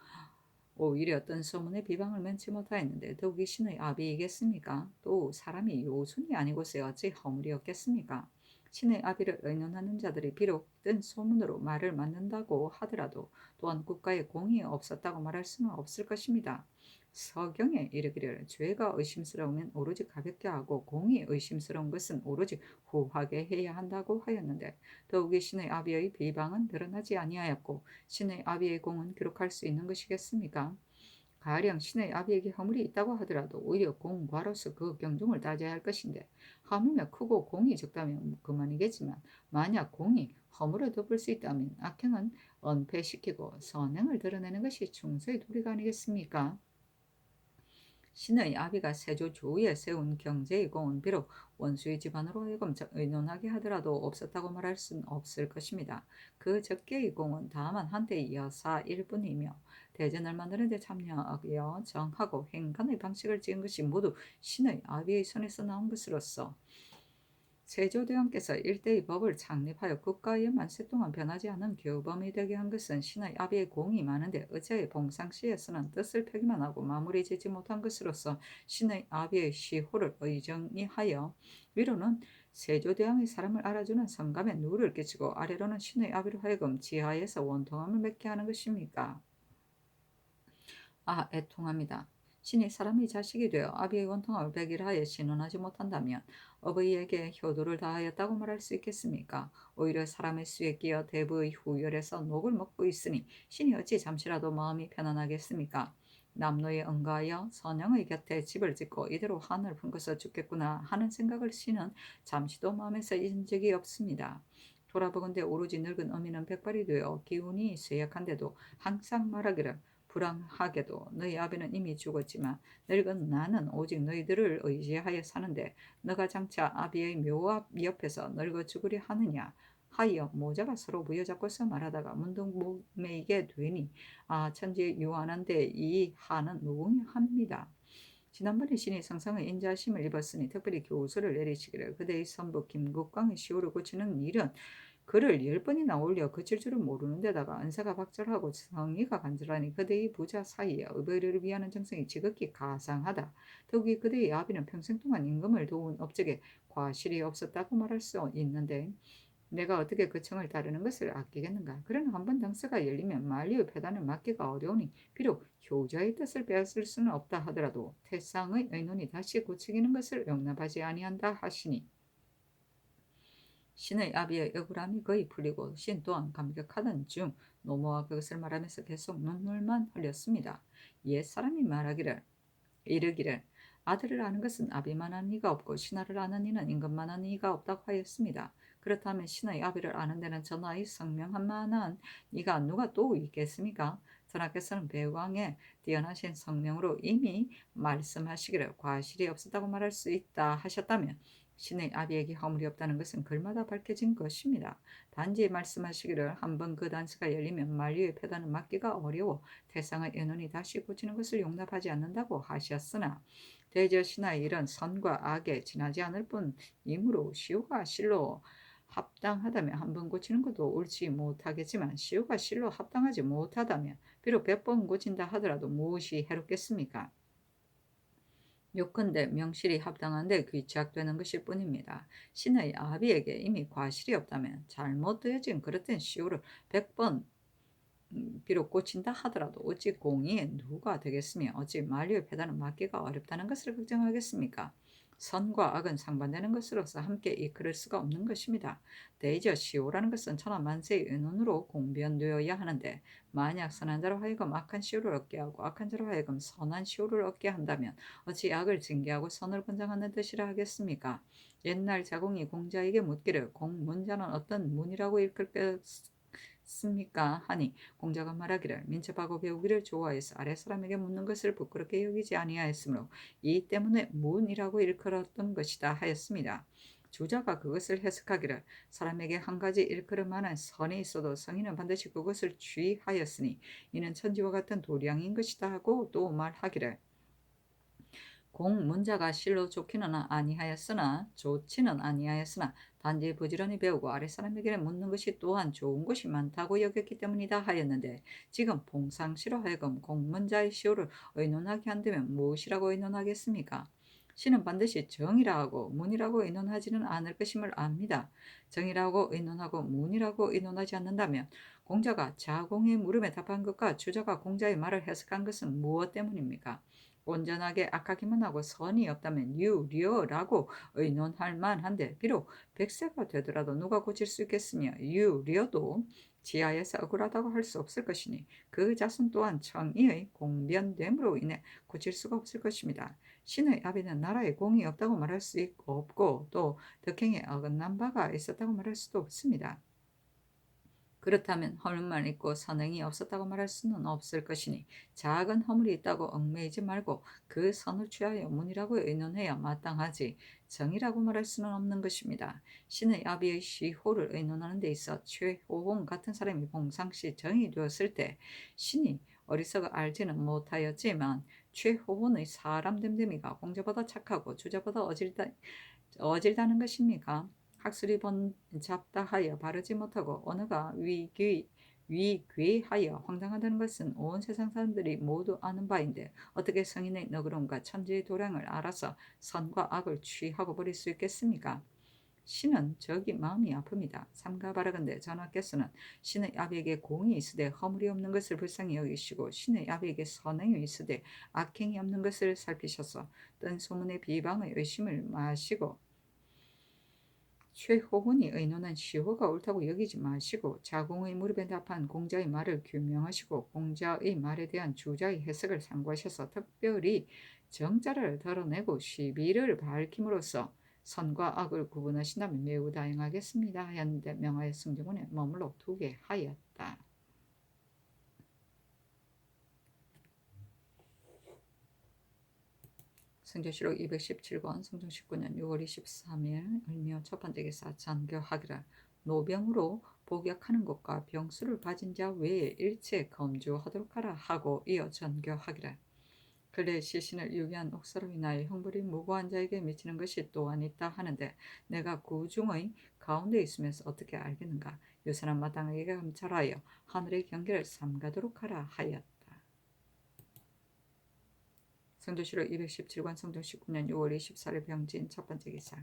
오히려 어떤 소문에 비방을 면치 못하였는데 더욱이 신의 아비이겠습니까? 또 사람이 요순이 아니고서 어찌 허물이었겠습니까? 신의 아비를 의논하는 자들이 비록 뜬 소문으로 말을 맞는다고 하더라도 또한 국가에 공이 없었다고 말할 수는 없을 것입니다. 서경에 이르기를 죄가 의심스러우면 오로지 가볍게 하고 공이 의심스러운 것은 오로지 후하게 해야 한다고 하였는데 더욱이 신의 아비의 비방은 드러나지 아니하였고 신의 아비의 공은 기록할 수 있는 것이겠습니까? 가령 신의 아비에게 허물이 있다고 하더라도 오히려 공과로서 그 경중을 따져야 할 것인데 하물며 크고 공이 적다면 그만이겠지만 만약 공이 허물을 덮을 수 있다면 악행은 은폐시키고 선행을 드러내는 것이 충서의 도리가 아니겠습니까? 신의 아비가 세조 주위에 세운 경제의 공은 비록 원수의 집안으로 하여금 의논하게 하더라도 없었다고 말할 수는 없을 것입니다. 그 적개의 공은 다만 한때 여사일 뿐이며 대전을 만드는 데 참여하여 정하고 행간의 방식을 지은 것이 모두 신의 아비의 손에서 나온 것으로서 세조대왕께서 일대의 법을 창립하여 국가의 만세 동안 변하지 않은 규범이 되게 한 것은 신의 아비의 공이 많은데 어제의 봉상시에서는 뜻을 펴기만 하고 마무리 지지 못한 것으로서 신의 아비의 시호를 의정하여 위로는 세조대왕의 사람을 알아주는 성감에 누를 끼치고 아래로는 신의 아비로 하여금 지하에서 원통함을 맺게 하는 것입니까? 애통합니다. 신이 사람의 자식이 되어 아비의 원통함을 백일하에 신원하지 못한다면 어버이에게 효도를 다하였다고 말할 수 있겠습니까? 오히려 사람의 수에 끼어 대부의 후열에서 녹을 먹고 있으니 신이 어찌 잠시라도 마음이 편안하겠습니까? 남노에 응가하여 선영의 곁에 집을 짓고 이대로 한을 품고서 죽겠구나 하는 생각을 신은 잠시도 마음에서 잊은 적이 없습니다. 돌아보건대 오로지 늙은 어미는 백발이 되어 기운이 쇠약한데도 항상 말하기를 불황하게도 너희 아비는 이미 죽었지만 늙은 나는 오직 너희들을 의지하여 사는데 너가 장차 아비의 묘 앞 옆에서 늙어 죽으려 하느냐 하여 모자가 서로 부여잡고서 말하다가 문득 목매이게 되니 천지 유한한데 이 한은 무궁합니다. 지난번에 신이 성상의 인자심을 입었으니 특별히 교수를 내리시기를 그대의 선부 김국광의 시호를 고치는 일은 그를 10번이나 올려 그칠 줄은 모르는 데다가 은사가 박절하고 성의가 간절하니 그대의 부자 사이에 의뢰를 위하는 정성이 지극히 가상하다. 더욱이 그대의 아비는 평생 동안 임금을 도운 업적에 과실이 없었다고 말할 수 있는데 내가 어떻게 그 청을 따르는 것을 아끼겠는가. 그러나 한번 당사가 열리면 만리의 패단을 막기가 어려우니 비록 효자의 뜻을 빼앗을 수는 없다 하더라도 태상의 의논이 다시 고치기는 것을 용납하지 아니한다 하시니 신의 아비의 억울함이 거의 풀리고 신 또한 감격하던 중 노모와 그것을 말하면서 계속 눈물만 흘렸습니다. 옛사람이 이르기를 아들을 아는 것은 아비만한 이가 없고 신하를 아는 이는 임금만한 이가 없다고 하였습니다. 그렇다면 신의 아비를 아는 데는 전하의 성명한 만한 이가 누가 또 있겠습니까? 전하께서는 배왕의 뛰어나신 성명으로 이미 말씀하시기를 과실이 없었다고 말할 수 있다 하셨다면 신의 아비에게 허물이 없다는 것은 글마다 밝혀진 것입니다. 단지 말씀하시기를 한번 그 단서가 열리면 만류의 패단은 막기가 어려워 태상의 연원이 다시 고치는 것을 용납하지 않는다고 하셨으나 대저 신하의 일은 선과 악에 지나지 않을 뿐이므로 시효가 실로 합당하다면 한 번 고치는 것도 옳지 못하겠지만 시효가 실로 합당하지 못하다면 비록 100번 고친다 하더라도 무엇이 해롭겠습니까? 요컨대 명실이 합당한데 귀착되는 것일 뿐입니다. 신의 아비에게 이미 과실이 없다면 잘못되어진 그릇된 시효를 100번 비록 고친다 하더라도 어찌 공의의 누가 되겠으며 어찌 만류의 패단은 막기가 어렵다는 것을 걱정하겠습니까? 선과 악은 상반되는 것으로서 함께 이끌을 수가 없는 것입니다. 대저 시효라는 것은 천하만세의 의논으로 공변되어야 하는데 만약 선한 자로 하여금 악한 시효를 얻게 하고 악한 자로 하여금 선한 시효를 얻게 한다면 어찌 악을 징계하고 선을 권장하는 뜻이라 하겠습니까? 옛날 자공이 공자에게 묻기를 공문자는 어떤 문이라고 일컫겠습니까? 하니 공자가 말하기를 민첩하고 배우기를 좋아해서 아랫사람에게 묻는 것을 부끄럽게 여기지 아니하였으므로 이 때문에 문이라고 일컬었던 것이다 하였습니다. 주자가 그것을 해석하기를 사람에게 한 가지 일컬을 만한 선이 있어도 성인은 반드시 그것을 취하였으니 이는 천지와 같은 도량인 것이다 하고 또 말하기를 공문자가 실로 좋지는 아니하였으나 단지 부지런히 배우고 아랫사람에게는 묻는 것이 또한 좋은 것이 많다고 여겼기 때문이다 하였는데 지금 봉상시로 하여금 공문자의 시효를 의논하게 한다면 무엇이라고 의논하겠습니까? 시는 반드시 정이라 하고 문이라고 의논하지는 않을 것임을 압니다. 정이라고 의논하고 문이라고 의논하지 않는다면 공자가 자공의 물음에 답한 것과 주자가 공자의 말을 해석한 것은 무엇 때문입니까? 온전하게 악하기만 하고 선이 없다면 유려라고 의논할 만한데 비록 100세가 되더라도 누가 고칠 수 있겠으며 유려도 지하에서 억울하다고 할 수 없을 것이니 그 자손 또한 정의의 공변됨으로 인해 고칠 수가 없을 것입니다. 신의 아비는 나라에 공이 없다고 말할 수 없고 또 덕행에 어긋난 바가 있었다고 말할 수도 없습니다. 그렇다면 허물만 있고 선행이 없었다고 말할 수는 없을 것이니 작은 허물이 있다고 얽매이지 말고 그 선을 취하여 문이라고 의논해야 마땅하지 정이라고 말할 수는 없는 것입니다. 신의 아비의 시호를 의논하는 데 있어 최호홍 같은 사람이 봉상시 정이 되었을 때 신이 어리석어 알지는 못하였지만 최호홍의 사람 됨됨이가 공자보다 착하고 주자보다 어질다는 것입니까? 학술이 번잡다 하여 바르지 못하고 언어가 위괴하여 황당하다는 것은 온 세상 사람들이 모두 아는 바인데 어떻게 성인의 너그러움과 천지의 도량을 알아서 선과 악을 취하고 버릴 수 있겠습니까? 신은 저기 마음이 아픕니다. 삼가 바라건대 전하께서는 신의 아비에게 공이 있으되 허물이 없는 것을 불쌍히 여기시고 신의 아비에게 선행이 있으되 악행이 없는 것을 살피셔서 뜬 소문의 비방의 의심을 마시고 최호훈이 의논한 시호가 옳다고 여기지 마시고 자공의 무릎에 답한 공자의 말을 규명하시고 공자의 말에 대한 주자의 해석을 상고하셔서 특별히 정자를 드러내고 시비를 밝힘으로써 선과 악을 구분하신다면 매우 다행하겠습니다 하였는데 명하여 승정원에 머물러 두게 하였다. 성조실록 217권 성종 19년 6월 23일 을묘 첫 번째 기사 장교하기를 노병으로 복역하는 것과 병수를 가진 자 외에 일체 검주하도록 하라 하고 이어 전교하기를 근래 시신을 유기한 옥사로 인하여 형벌이 무고한 자에게 미치는 것이 또한 있다 하는데 내가 구중의 가운데 있으면서 어떻게 알겠는가? 이 사람 마땅하게 감찰하여 하늘의 경계를 삼가도록 하라 하였다. 성조실록 217권 성종 19년 6월 24일 병진 첫 번째 기사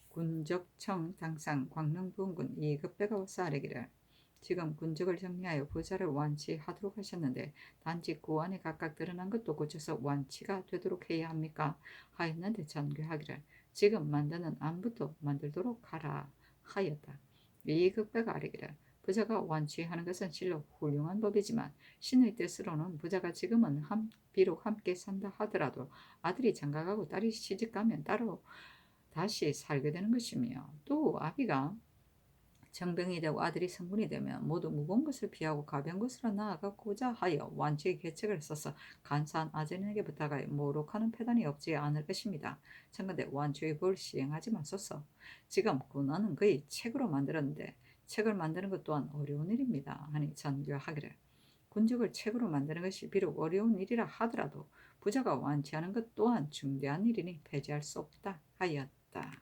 군적청 당상 광릉부원군 2급배가 와서 아뢰기를 지금 군적을 정리하여 부자를 완치하도록 하셨는데 단지 그 안에 각각 드러난 것도 고쳐서 완치가 되도록 해야 합니까? 하였는데 전교하기를 지금 만드는 안부터 만들도록 하라 하였다. 이 극배가 아뢰기를 부자가 완취하는 것은 실로 훌륭한 법이지만 신의 뜻으로는 부자가 지금은 비록 함께 산다 하더라도 아들이 장가가고 딸이 시집가면 따로 다시 살게 되는 것이며 또 아비가 정병이 되고 아들이 성군이 되면 모두 무거운 것을 피하고 가벼운 것으로 나아가고자 하여 완치의 계책을 써서 간사한 아전에게 부탁하여 모록하는 패단이 없지 않을 것입니다. 청근대 완치의 법을 시행하지 마소서. 지금 군원은 거의 책으로 만들었는데 책을 만드는 것 또한 어려운 일입니다. 하니 전교하기를 군적을 책으로 만드는 것이 비록 어려운 일이라 하더라도 부자가 완치하는 것 또한 중대한 일이니 배제할 수 없다 하였다.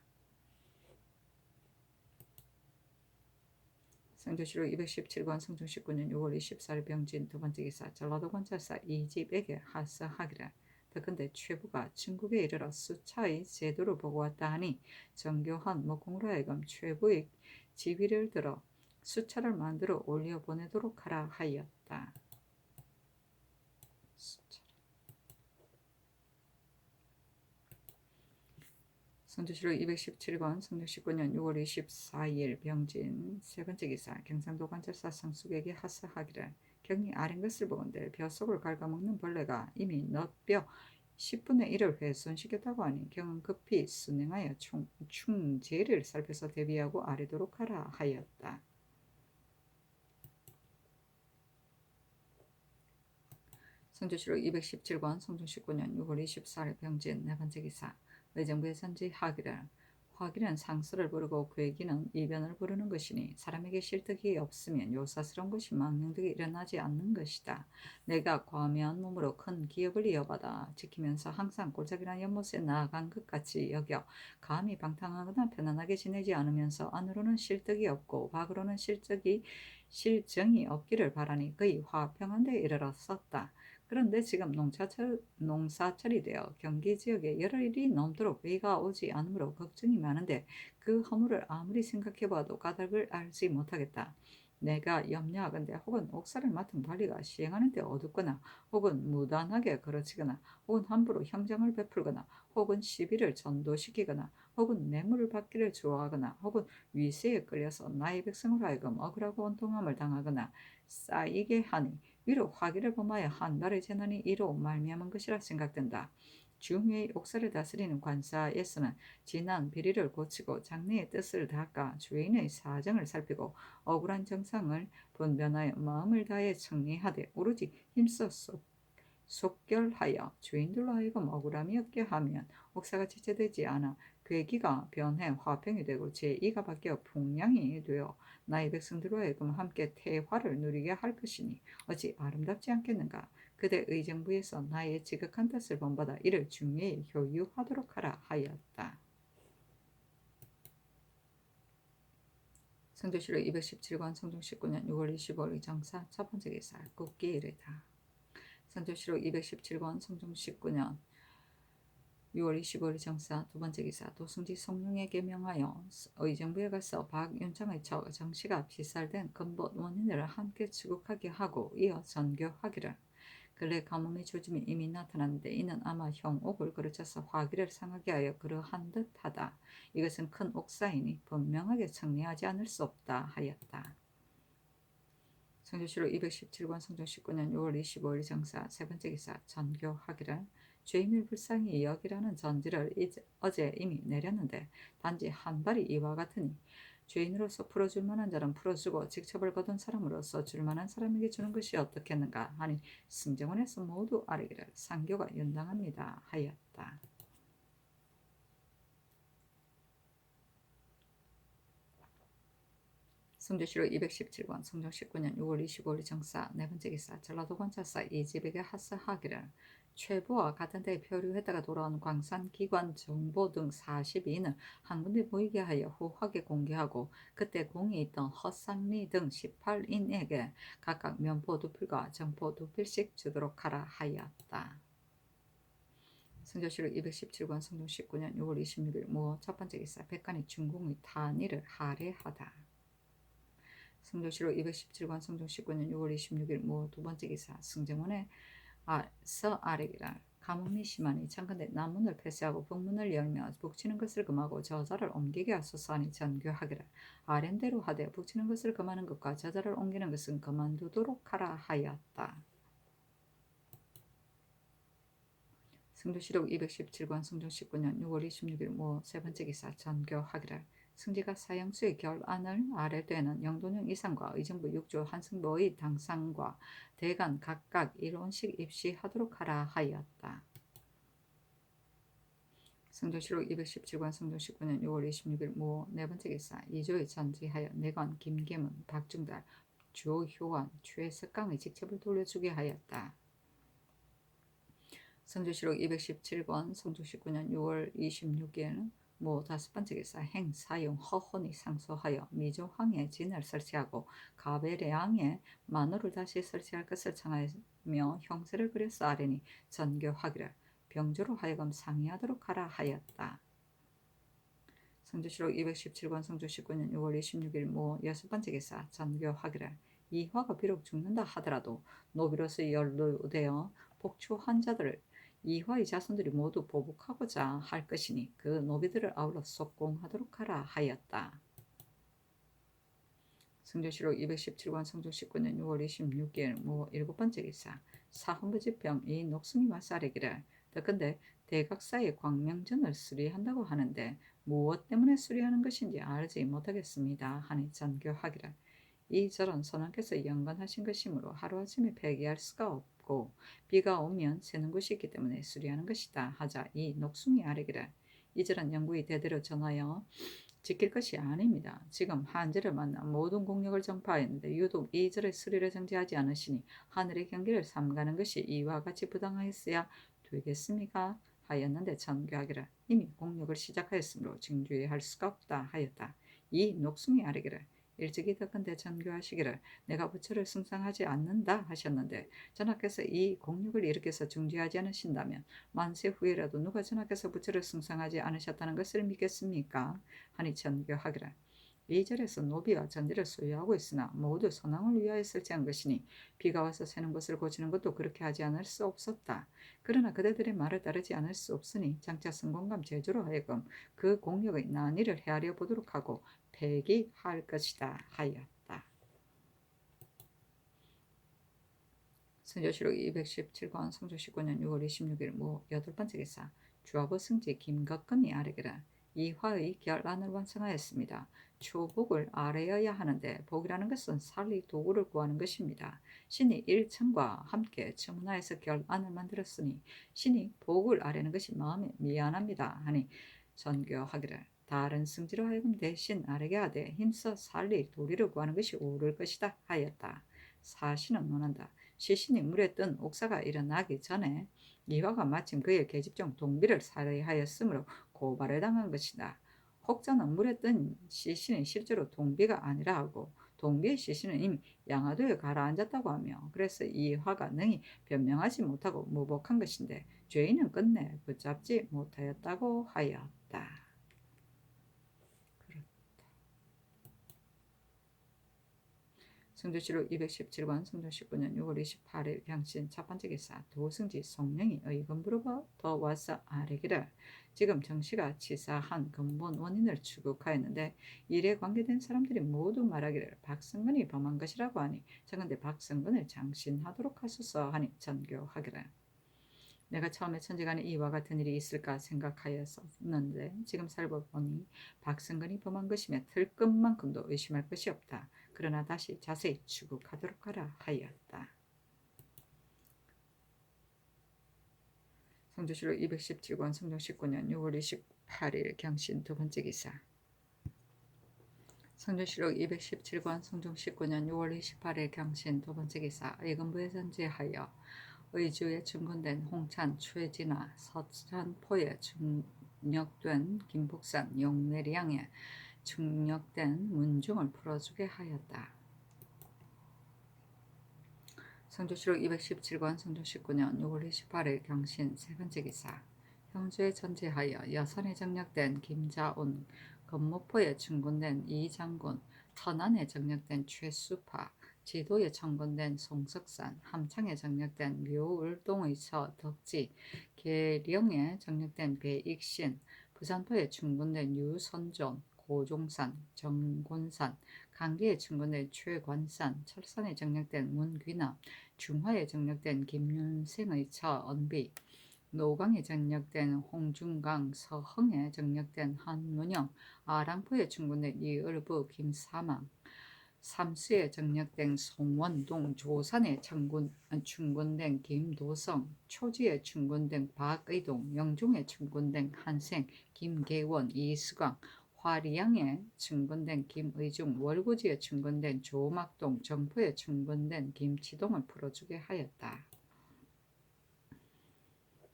성조실록 217권 성종 19년 6월 24일 병진 두 번째 기사 전라도 관찰사 이집에게 하서하기를 더근데 최부가 중국에 이르러 수차의 제도를 보고왔다 하니 정교한 목공으로 하여금 최부의 지휘를 들어 수차를 만들어 올려보내도록 하라 하였다. 성조실록 217권 성종 19년 6월 24일 병진 세 번째 기사 경상도 관찰사 성숙에게 하서하기를 경이 아린 것을 보건대 벼속을 갉아먹는 벌레가 이미 너뼈 10분의 1을 훼손시켰다고 하니 경은 급히 순행하여 충재를 살펴서 대비하고 아뢰도록 하라 하였다. 성조실록 217권 성종 19년 6월 24일 병진 네 번째 기사 의정부의 선지 화기는 상수를 부르고 괴기는 이변을 부르는 것이니 사람에게 실득이 없으면 요사스러운 것이 망령되게 일어나지 않는 것이다. 내가 과묘한 몸으로 큰 기업을 이어받아 지키면서 항상 골짜기나 연못에 나아간 것 같이 여겨 감히 방탕하거나 편안하게 지내지 않으면서 안으로는 실득이 없고 밖으로는 실정이 없기를 바라니 거의 화평한 데 이르렀었다. 그런데 지금 농사철이 되어 경기 지역에 열흘이 넘도록 비가 오지 않으므로 걱정이 많은데 그 허물을 아무리 생각해봐도 까닭을 알지 못하겠다. 내가 염려하건대 혹은 옥사를 맡은 관리가 시행하는 데 어둡거나 혹은 무단하게 거르치거나 혹은 함부로 형정을 베풀거나 혹은 시비를 전도시키거나 혹은 뇌물을 받기를 좋아하거나 혹은 위세에 끌려서 나의 백성을 하여금 억울하고 원통함을 당하거나 쌓이게 하니 위로 화기를 범하여 한 달의 재난이 이로 말미암은 것이라 생각된다. 중위의 옥사를 다스리는 관사에서는 지난 비리를 고치고 장래의 뜻을 닦아 주인의 사정을 살피고 억울한 정상을 분변하여 마음을 다해 청리하되 오로지 힘써 속결하여 주인들로 하여금 억울함이 없게 하면 옥사가 지체되지 않아 괴기가 변해 화평이 되고 제2가 바뀌어 풍량이 되어 나의 백성들로 하여금 함께 태화를 누리게 할 것이니 어찌 아름답지 않겠는가. 그대 의정부에서 나의 지극한 뜻을 본받아 이를 중요히 효유하도록 하라 하였다. 성조실록 217권 성종 19년 6월 25일 의정사 첫 번째 기사 굽기 이르다. 성조실록 217권 성종 19년 6월 25일 정사 두 번째 기사 도승지 성룡에게 명하여 의정부에 가서 박윤창의 처 정씨가 피살된 근본 원인을 함께 추국하게 하고 이어 전교하기를 근래 가뭄의 조짐이 이미 나타났는데 이는 아마 형옥을 그르쳐서 화기를 상하게 하여 그러한 듯하다. 이것은 큰 옥사이니 분명하게 정리하지 않을 수 없다 하였다. 성조실록 217권 성종 19년 6월 25일 정사 세 번째 기사 전교하기를 죄인을 불쌍히 여기라는 전지를 어제 이미 내렸는데 단지 한 발이 이와 같으니 죄인으로서 풀어줄 만한 자는 풀어주고 직첩을 거둔 사람으로서 줄 만한 사람에게 주는 것이 어떻겠는가 하니 승정원에서 모두 아뢰기를 상교가 윤당합니다 하였다. 성조실록 217권 성종 19년 6월 25일 정사 네 번째 기사 전라도 관찰사 이집에게 하서하기를 최부와 같은 때에 표류했다가 돌아온 광산기관 정보 등 42인을 한 군데 모이게 하여 후하게 공개하고 그때 공이 있던 허상리 등 18인에게 각각 면포 2필과 정포 2필씩 주도록 하라 하였다. 성조실록 217권 성종 19년 6월 26일 무어 첫 번째 기사 백간이 중궁의 탄의를 할애하다. 성조실록 217권 성종 19년 6월 26일 무어 두 번째 기사 승정원의 아래기라 가뭄이 심하니 창건대 남문을 폐쇄하고 북문을 열며 북치는 것을 금하고 저자를 옮기게 하소서 하니 전교하기를. 아랜대로 하되 북치는 것을 금하는 것과 저자를 옮기는 것은 그만두도록 하라 하였다. 승조시록 217권 성종 19년 6월 26일 모 세 번째 기사 전교하기를. 승지가 사형수의 결안을 아래되는 영도령 이상과 의정부 6조 한승보의 당상과 대간 각각 1원씩 입시하도록 하라 하였다. 성조시록 217권 성종 19년 6월 26일 모 네 번째 기사 이조에 전지하여 내관 김계문 박중달 조효환 최석강의 직책을 돌려주게 하였다. 성조시록 217권 성종 19년 6월 26일 모 다섯 번째 기사 행사용 허헌이 상소하여 미조항에 진을 설치하고 가베레항에 만호를 다시 설치할 것을 청하며 형세를 그려서 아뢰니 전교하기를. 병조로 하여금 상의하도록 하라 하였다. 성조시록 217권 성조 19년 6월 26일 모 여섯 번째 기사 전교하기를. 이화가 비록 죽는다 하더라도 노비로서 연루되어 복추한 자들을 이화의 자손들이 모두 보복하고자 할 것이니 그 노비들을 아울러 속공하도록 하라 하였다. 성조시록 217권 성조 19년 6월 26일 모 일곱 번째 기사 사헌부지평 이 녹승이 맞사르기를. 더건대 대각사의 광명전을 수리한다고 하는데 무엇 때문에 수리하는 것인지 알지 못하겠습니다 하니 전교하기를. 이 절은 선왕께서 영건하신 것이므로 하루아침에 폐기할 수가 없고 비가 오면 새는 곳이 있기 때문에 수리하는 것이다 하자 이 녹숭이 아뢰기를. 이 절은 영구히 대대로 전하여 지킬 것이 아닙니다. 지금 한절을 만나 모든 공력을 전파하였는데 유독 이 절의 수리를 정지하지 않으시니 하늘의 경기를 삼가는 것이 이와 같이 부당하였어야 되겠습니까? 하였는데 전교하기를. 이미 공력을 시작하였으므로 징주할 수가 없다 하였다. 이 녹숭이 아뢰기를. 일찍이 더건대 전교하시기를. 내가 부처를 숭상하지 않는다 하셨는데 전하께서 이 공력을 일으켜서 중지하지 않으신다면 만세 후에라도 누가 전하께서 부처를 숭상하지 않으셨다는 것을 믿겠습니까? 하니 전교하기를. 이 절에서 노비와 전대를 소유하고 있으나 모두 선왕을 위하여 설치한 것이니 비가 와서 새는 것을 고치는 것도 그렇게 하지 않을 수 없었다. 그러나 그대들의 말을 따르지 않을 수 없으니 장차 성공감 제주로 하여금 그 공력의 난의를 헤아려 보도록 하고 폐기할 것이다 하였다. 성조시록 217권 성조 19년 6월 26일 모 여덟 번째 기사 주하보 승지 김덕금이 아뢰기를. 이화의 결안을 완성하였습니다. 초복을 아뢰어야 하는데 복이라는 것은 살리 도구를 구하는 것입니다. 신이 일천과 함께 청문하여서 결안을 만들었으니 신이 복을 아뢰는 것이 마음에 미안합니다 하니 전교하기를. 다른 승지로 하여금 대신 아뢰게 하되 힘써 살리 도리를 구하는 것이 옳을 것이다 하였다. 사신은 논한다. 시신이 물에 뜬 옥사가 일어나기 전에 이화가 마침 그의 계집종 동비를 살해하였으므로 고발을 당한 것이다. 혹자는 물에 뜬 시신이 실제로 동비가 아니라 하고 동비의 시신은 이미 양화도에 가라앉았다고 하며 그래서 이화가 능히 변명하지 못하고 무복한 것인데 죄인은 끝내 붙잡지 못하였다고 하였다. 성조시록 217권 성종 19년 6월 28일 병신 첫 번째 기사 도승지 송령이 의금부로부터 와서 아뢰기를. 지금 정씨가 치사한 근본 원인을 추국하였는데 일에 관계된 사람들이 모두 말하기를 박성근이 범한 것이라고 하니 청컨대 박성근을 장신하도록 하소서 하니 전교하기를. 내가 처음에 천지간에 이와 같은 일이 있을까 생각하였었는데 지금 살펴보니 박성근이 범한 것이며 틀끝만큼도 의심할 것이 없다. 그러나 다시 자세히 추국하도록 하라 하였다. 성조시록 217권 성종 19년 6월 28일 경신 두 번째 기사 성조시록 217권 성종 19년 6월 28일 경신 두 번째 기사 의금부에 전지하여 의주에 중건된 홍찬, 최진아, 서천포에 중력된 김복산, 용내량에 중력된 문중을 풀어주게 하였다. 성조시록 217권 성종 19년 6월 28일 경신 세 번째 기사 형주에 전지하여 여선에 정력된 김자운, 건모포에 중군된 이장군, 천안에 정력된 최수파, 지도에 첨언된 송석산, 함창에 정력된 묘울동의 서, 덕지, 계령에 정력된 배익신, 부산포에 충분된 유선존, 고종산, 정곤산, 강계에 충분된 최관산, 철산에 정력된 문귀남, 중화에 정력된 김윤생의 처, 언비, 노강에 정력된 홍중강, 서흥에 정력된 한문영, 아랑포에 충분된 이을부, 김사망, 삼수에 정력된 송원동, 조산에 충군된 김도성, 초지에 충군된 박의동, 영종에 충군된 한생, 김계원, 이수광, 화리양에 충군된 김의중, 월구지에 충군된 조막동, 정포에 충군된 김치동을 풀어주게 하였다.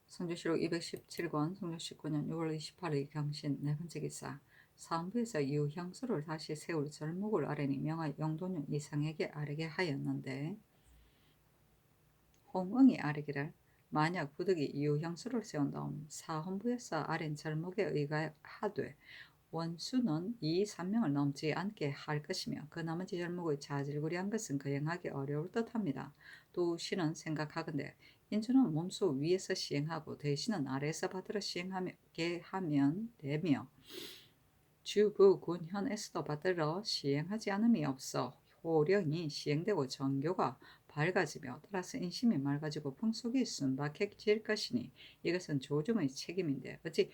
성주시록 217권, 성조 19년 6월 28일 경신 네 번째 기사. 사헌부에서 유향수를 다시 세울 절목을 아뢰니 명하 영도년 이상에게 아뢰게 하였는데, 홍응이 아뢰기를 만약 부득이 유향수를 세운 다음 사헌부에서 아랜 절목에 의하되 원수는 이 3명을 넘지 않게 할 것이며 그 나머지 절목의 자질구레한 것은 거행하기 어려울 듯합니다. 또 시는 생각하건대 인주는 몸소 위에서 시행하고 대신은 아래에서 받들어 시행하게 하면 되며 주부 군현에서도 받들어 시행하지 않음이 없어 호령이 시행되고 정교가 밝아지며 따라서 인심이 맑아지고 풍속이 순박해질 것이니 이것은 조정의 책임인데 어찌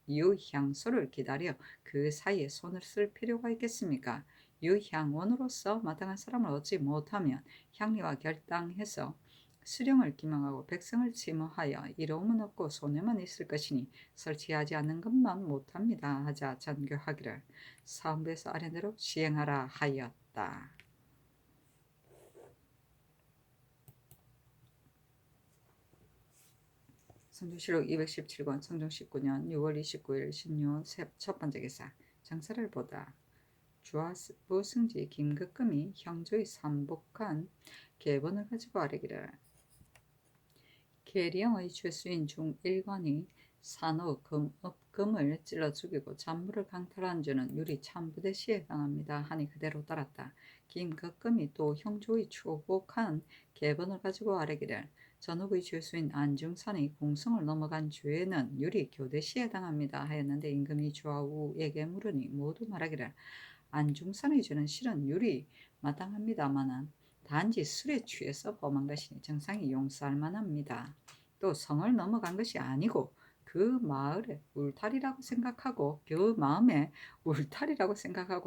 유향소를 기다려 그 사이에 손을 쓸 필요가 있겠습니까? 유향원으로서 마땅한 사람을 얻지 못하면 향리와 결당해서 수령을 기망하고 백성을 침해하여 이로움은 없고 손해만 있을 것이니 설치하지 않는 것만 못합니다 하자 전교하기를 사헌부에서 아래대로 시행하라 하였다. 성조실록 217권 성종 19년 6월 29일 신유 첫 번째 기사. 장사를 보다 주하부 승지 김극금이 형조의 삼복한 계본을 가지고 아뢰기를 계령의 죄수인 중 1관이 산후 금을 찔러 죽이고 잔물을 강탈한 죄는 유리 참부대 시에 해당합니다 하니 그대로 따랐다. 김극금이 또 형조의 추복한 계본을 가지고 아뢰기를 전후의 죄수인 안중산이 공성을 넘어간 죄는 유리 교대시에 해당합니다 하였는데 임금이 주하우에게 물으니 모두 말하기를 안중산의 죄는 실은 유리 마땅합니다마는 단지 술에 취해서 범한 것이니 정상이 용서할 만합니다. 또 성을 넘어간 것이 아니고 그 마음에 울타리라고 생각하고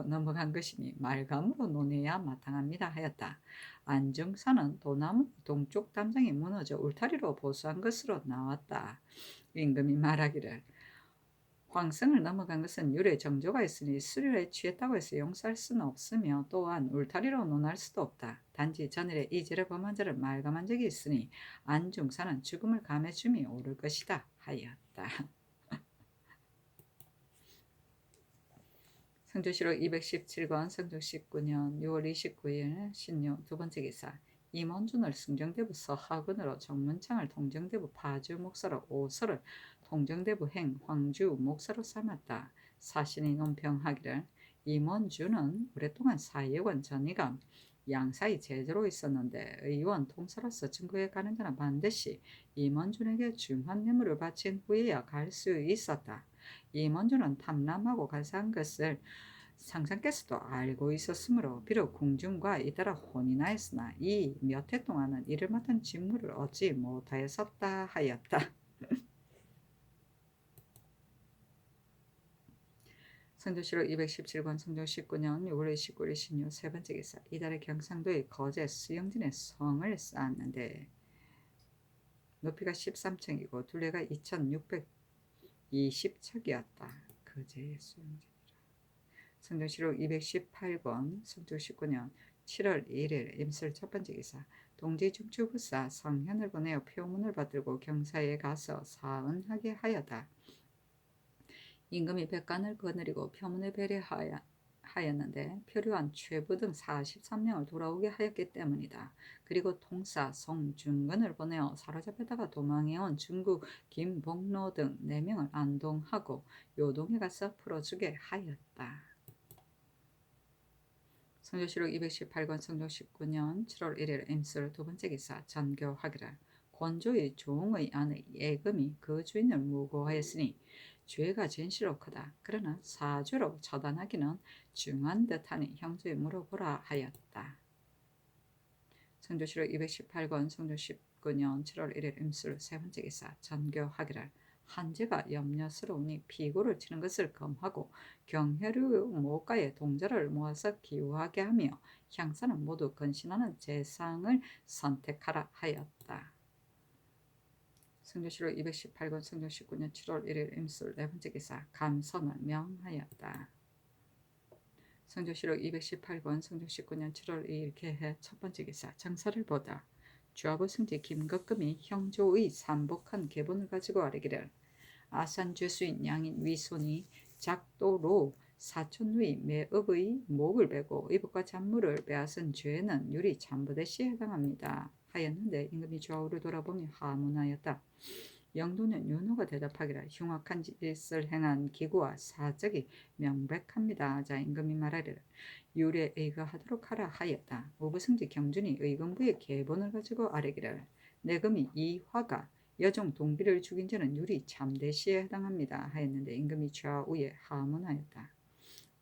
넘어간 것이니 말감으로 논해야 마땅합니다 하였다. 안중산은 도나무 동쪽 담장이 무너져 울타리로 보수한 것으로 나왔다. 임금이 말하기를 황성을 넘어간 것은 율에 정조가 있으니 술에 취했다고 해서 용서할 수는 없으며 또한 울타리로 논할 수도 없다. 단지 전일에 이 죄를 범한 자를 말감한 적이 있으니 안중산은 죽음을 감해줌이 옳을 것이다 하였다. 성조실록 217권 성종 19년 6월 29일 신유 두 번째 기사. 임원준을 승정대부 서하근으로 정문창을 통정대부 파주 목사로 오서를 통정대부 행 황주 목사로 삼았다. 사신이 논평하기를 임원준은 오랫동안 사회관 전의감 양사의 제조로 있었는데 의원 통사로서 증거에 가는 자는 반드시 임원준에게 중한 뇌물을 바친 후에야 갈 수 있었다. 임원준은 탐람하고 가사한 것을 상상께서도 알고 있었으므로 비록 궁중과 잇따라 혼인하 했으나 이 몇 해 동안은 이를 맡은 직무를 얻지 못하였었다 하였다. 성조실록 217권 성종 19년 6월 29일 신유 세 번째 기사. 이달에 경상도의 거제 수영진에 성을 쌓았는데 높이가 13층이고 둘레가 2620척이었다. 거제 수영진. 성종실록 218권 성종 19년 7월 1일 임술 첫 번째 기사. 동지중추부사 성현을 보내어 표문을 받들고 경사에 가서 사은하게 하였다. 임금이 백관을 거느리고 표문에 배려하였는데 표류한 최부 등 43명을 돌아오게 하였기 때문이다. 그리고 통사 송중근을 보내어 사로잡혔다가 도망해온 중구 김복로 등 4명을 안동하고 요동에 가서 풀어주게 하였다. 성조실록 218권 성조 19년 7월 1일 임술 두 번째 기사 전교하기를 권조의 종의 아내 예금이 그 주인을 무고하였으니 죄가 진실로 크다. 그러나 사주로 처단하기는 중한 듯하니 형제에 물어보라 하였다. 성조실록 218권 성조 19년 7월 1일 임술 세 번째 기사 전교하기를 한제가 염려스러우니 피고를 치는 것을 검하고 경혈의 모가에 동자를 모아서 기우하게 하며 향사는 모두 근신하는 재상을 선택하라 하였다. 성조실록 218권 성조 19년 7월 1일 임술 네 번째 기사 감선을 명하였다. 성조실록 218권 성조 19년 7월 2일 개해 첫 번째 기사 정사를 보다 주하부 승지 김거금이 형조의 삼복한 계본을 가지고 아뢰기를 아산 죄수인 양인 위손이 작도로 사촌의 매업의 목을 베고 이복과 잔물을 빼앗은 죄는 유리 참부대시에 해당합니다. 하였는데 임금이 좌우를 돌아보며 하문하였다. 영도는 윤호가 대답하기를 흉악한 짓을 행한 기구와 사적이 명백합니다. 자 임금이 말하기를 유례 의거하도록 하라 하였다. 오부승지 경준이 의금부의 계본을 가지고 아뢰기를 내금이 이 화가 여종 동비를 죽인 죄는 유리 참대시에 해당합니다. 하였는데 임금이 좌우에 하문하였다.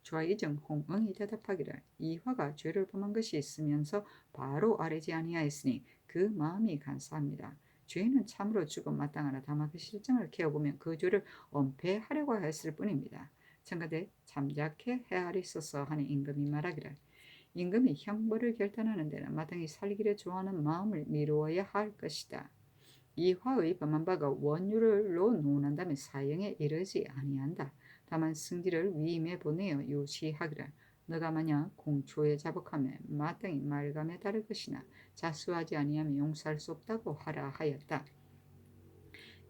좌이정 홍응이 대답하기를 이화가 죄를 범한 것이 있으면서 바로 아뢰지 아니하였으니 그 마음이 간사합니다. 죄인은 참으로 죽음 마땅하나 다만 그 실정을 캐어보면 그 죄를 은폐하려고 했을 뿐입니다. 청가대 잠자케 헤아리소서 하는 임금이 말하기를 임금이 형벌을 결단하는 데는 마땅히 살기를 좋아하는 마음을 미루어야 할 것이다. 이 화의 범한 바가 원유로 논한다면 사형에 이르지 아니한다. 다만 승지를 위임해 보내어 요시하기를 너가 만약 공초에 자복하면 마땅히 말감에 따를 것이나 자수하지 아니하면 용서할 수 없다고 하라 하였다.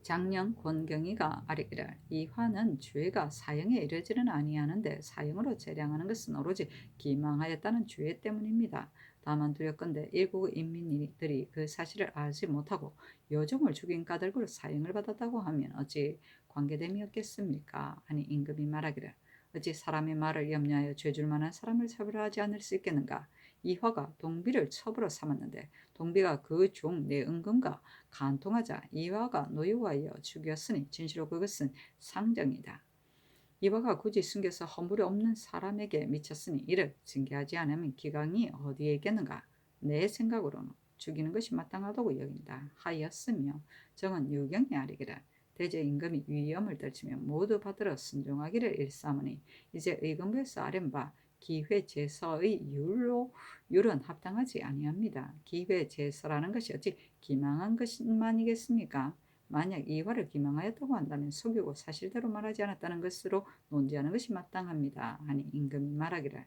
장령 권경이가 아뢰기를 이 화는 죄가 사형에 이르지는 아니하는데 사형으로 재량하는 것은 오로지 기망하였다는 죄 때문입니다. 다만 두렵건대 일부 인민들이 그 사실을 알지 못하고 여종을 죽인 까닭으로 사형을 받았다고 하면 어찌 관계됨이 없겠습니까? 하니 임금이 말하기를 어찌 사람의 말을 염려하여 죄줄 만한 사람을 처벌하지 않을 수 있겠는가? 이 화가 동비를 첩으로 삼았는데 동비가 그 종 내 은금과 간통하자 이화가 노여워하여 죽였으니 진실로 그것은 상정이다. 이화가 굳이 숨겨서 허물이 없는 사람에게 미쳤으니 이를 징계하지 않으면 기강이 어디에 있겠는가? 내 생각으로는 죽이는 것이 마땅하다고 여긴다 하였으며 정은 유경이 아뢰기를 대제 임금이 위험을 떨치며 모두 받들어 순종하기를 일삼으니 이제 의금부에서 아랜 바 기회제서의 율은 합당하지 아니합니다. 기회제서라는 것이 어찌 기망한 것만이겠습니까? 만약 이화를 기망하였다고 한다면 속이고 사실대로 말하지 않았다는 것으로 논지하는 것이 마땅합니다. 하니 임금이 말하기를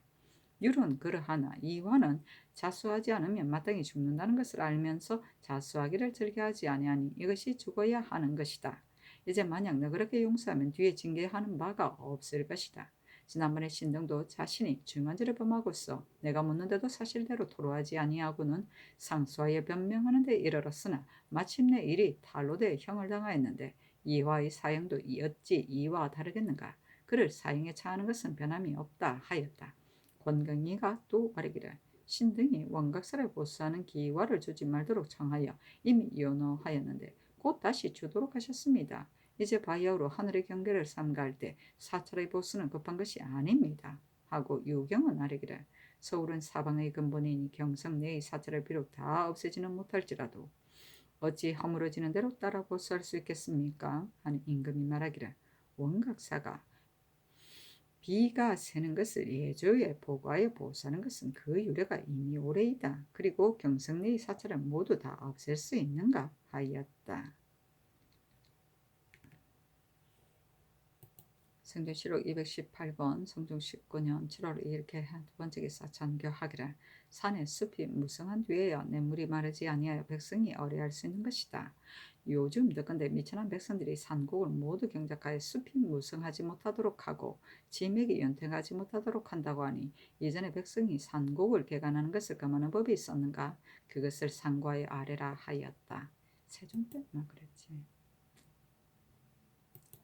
율은 그러하나 이화는 자수하지 않으면 마땅히 죽는다는 것을 알면서 자수하기를 즐겨하지 아니하니 이것이 죽어야 하는 것이다. 이제 만약 너그럽게 용서하면 뒤에 징계하는 바가 없을 것이다. 지난번에 신등도 자신이 중한죄를 범하고서 내가 묻는데도 사실대로 토로하지 아니하고는 상소하여 변명하는 데 이르렀으나 마침내 일이 탄로돼 형을 당하였는데 이화의 사형도 어찌 이와 다르겠는가? 그를 사형에 처하는 것은 변함이 없다 하였다. 권경이가 또 아뢰기를 신등이 원각사를 보수하는 기화를 주지 말도록 청하여 이미 연호하였는데 곧 다시 주도록 하셨습니다. 이제 바야흐로 하늘의 경계를 삼가할 때 사찰의 보수는 급한 것이 아닙니다. 하고 유경은 아뢰기를 서울은 사방의 근본이니 경성 내의 사찰을 비록 다 없애지는 못할지라도 어찌 허물어지는 대로 따라 보수할 수 있겠습니까? 하는 임금이 말하기를 원각사가 비가 새는 것을 예조에 보고하여 보수하는 것은 그 유래가 이미 오래이다. 그리고 경성 내의 사찰을 모두 다 없앨 수 있는가 하였다. 성조실록 218권 성종 19년 7월 2일 개한 두 번째 기사 전교하기를 산에 숲이 무성한 뒤에야 냇물이 마르지 아니하여 백성이 어뢰할 수 있는 것이다. 요즘 듣건대 미천한 백성들이 산곡을 모두 경작하여 숲이 무성하지 못하도록 하고 지맥이 연퇴하지 못하도록 한다고 하니 이전에 백성이 산곡을 개간하는 것을 금하는 법이 있었는가? 그것을 상고하여 아뢰라 하였다. 세종 때만 그랬지.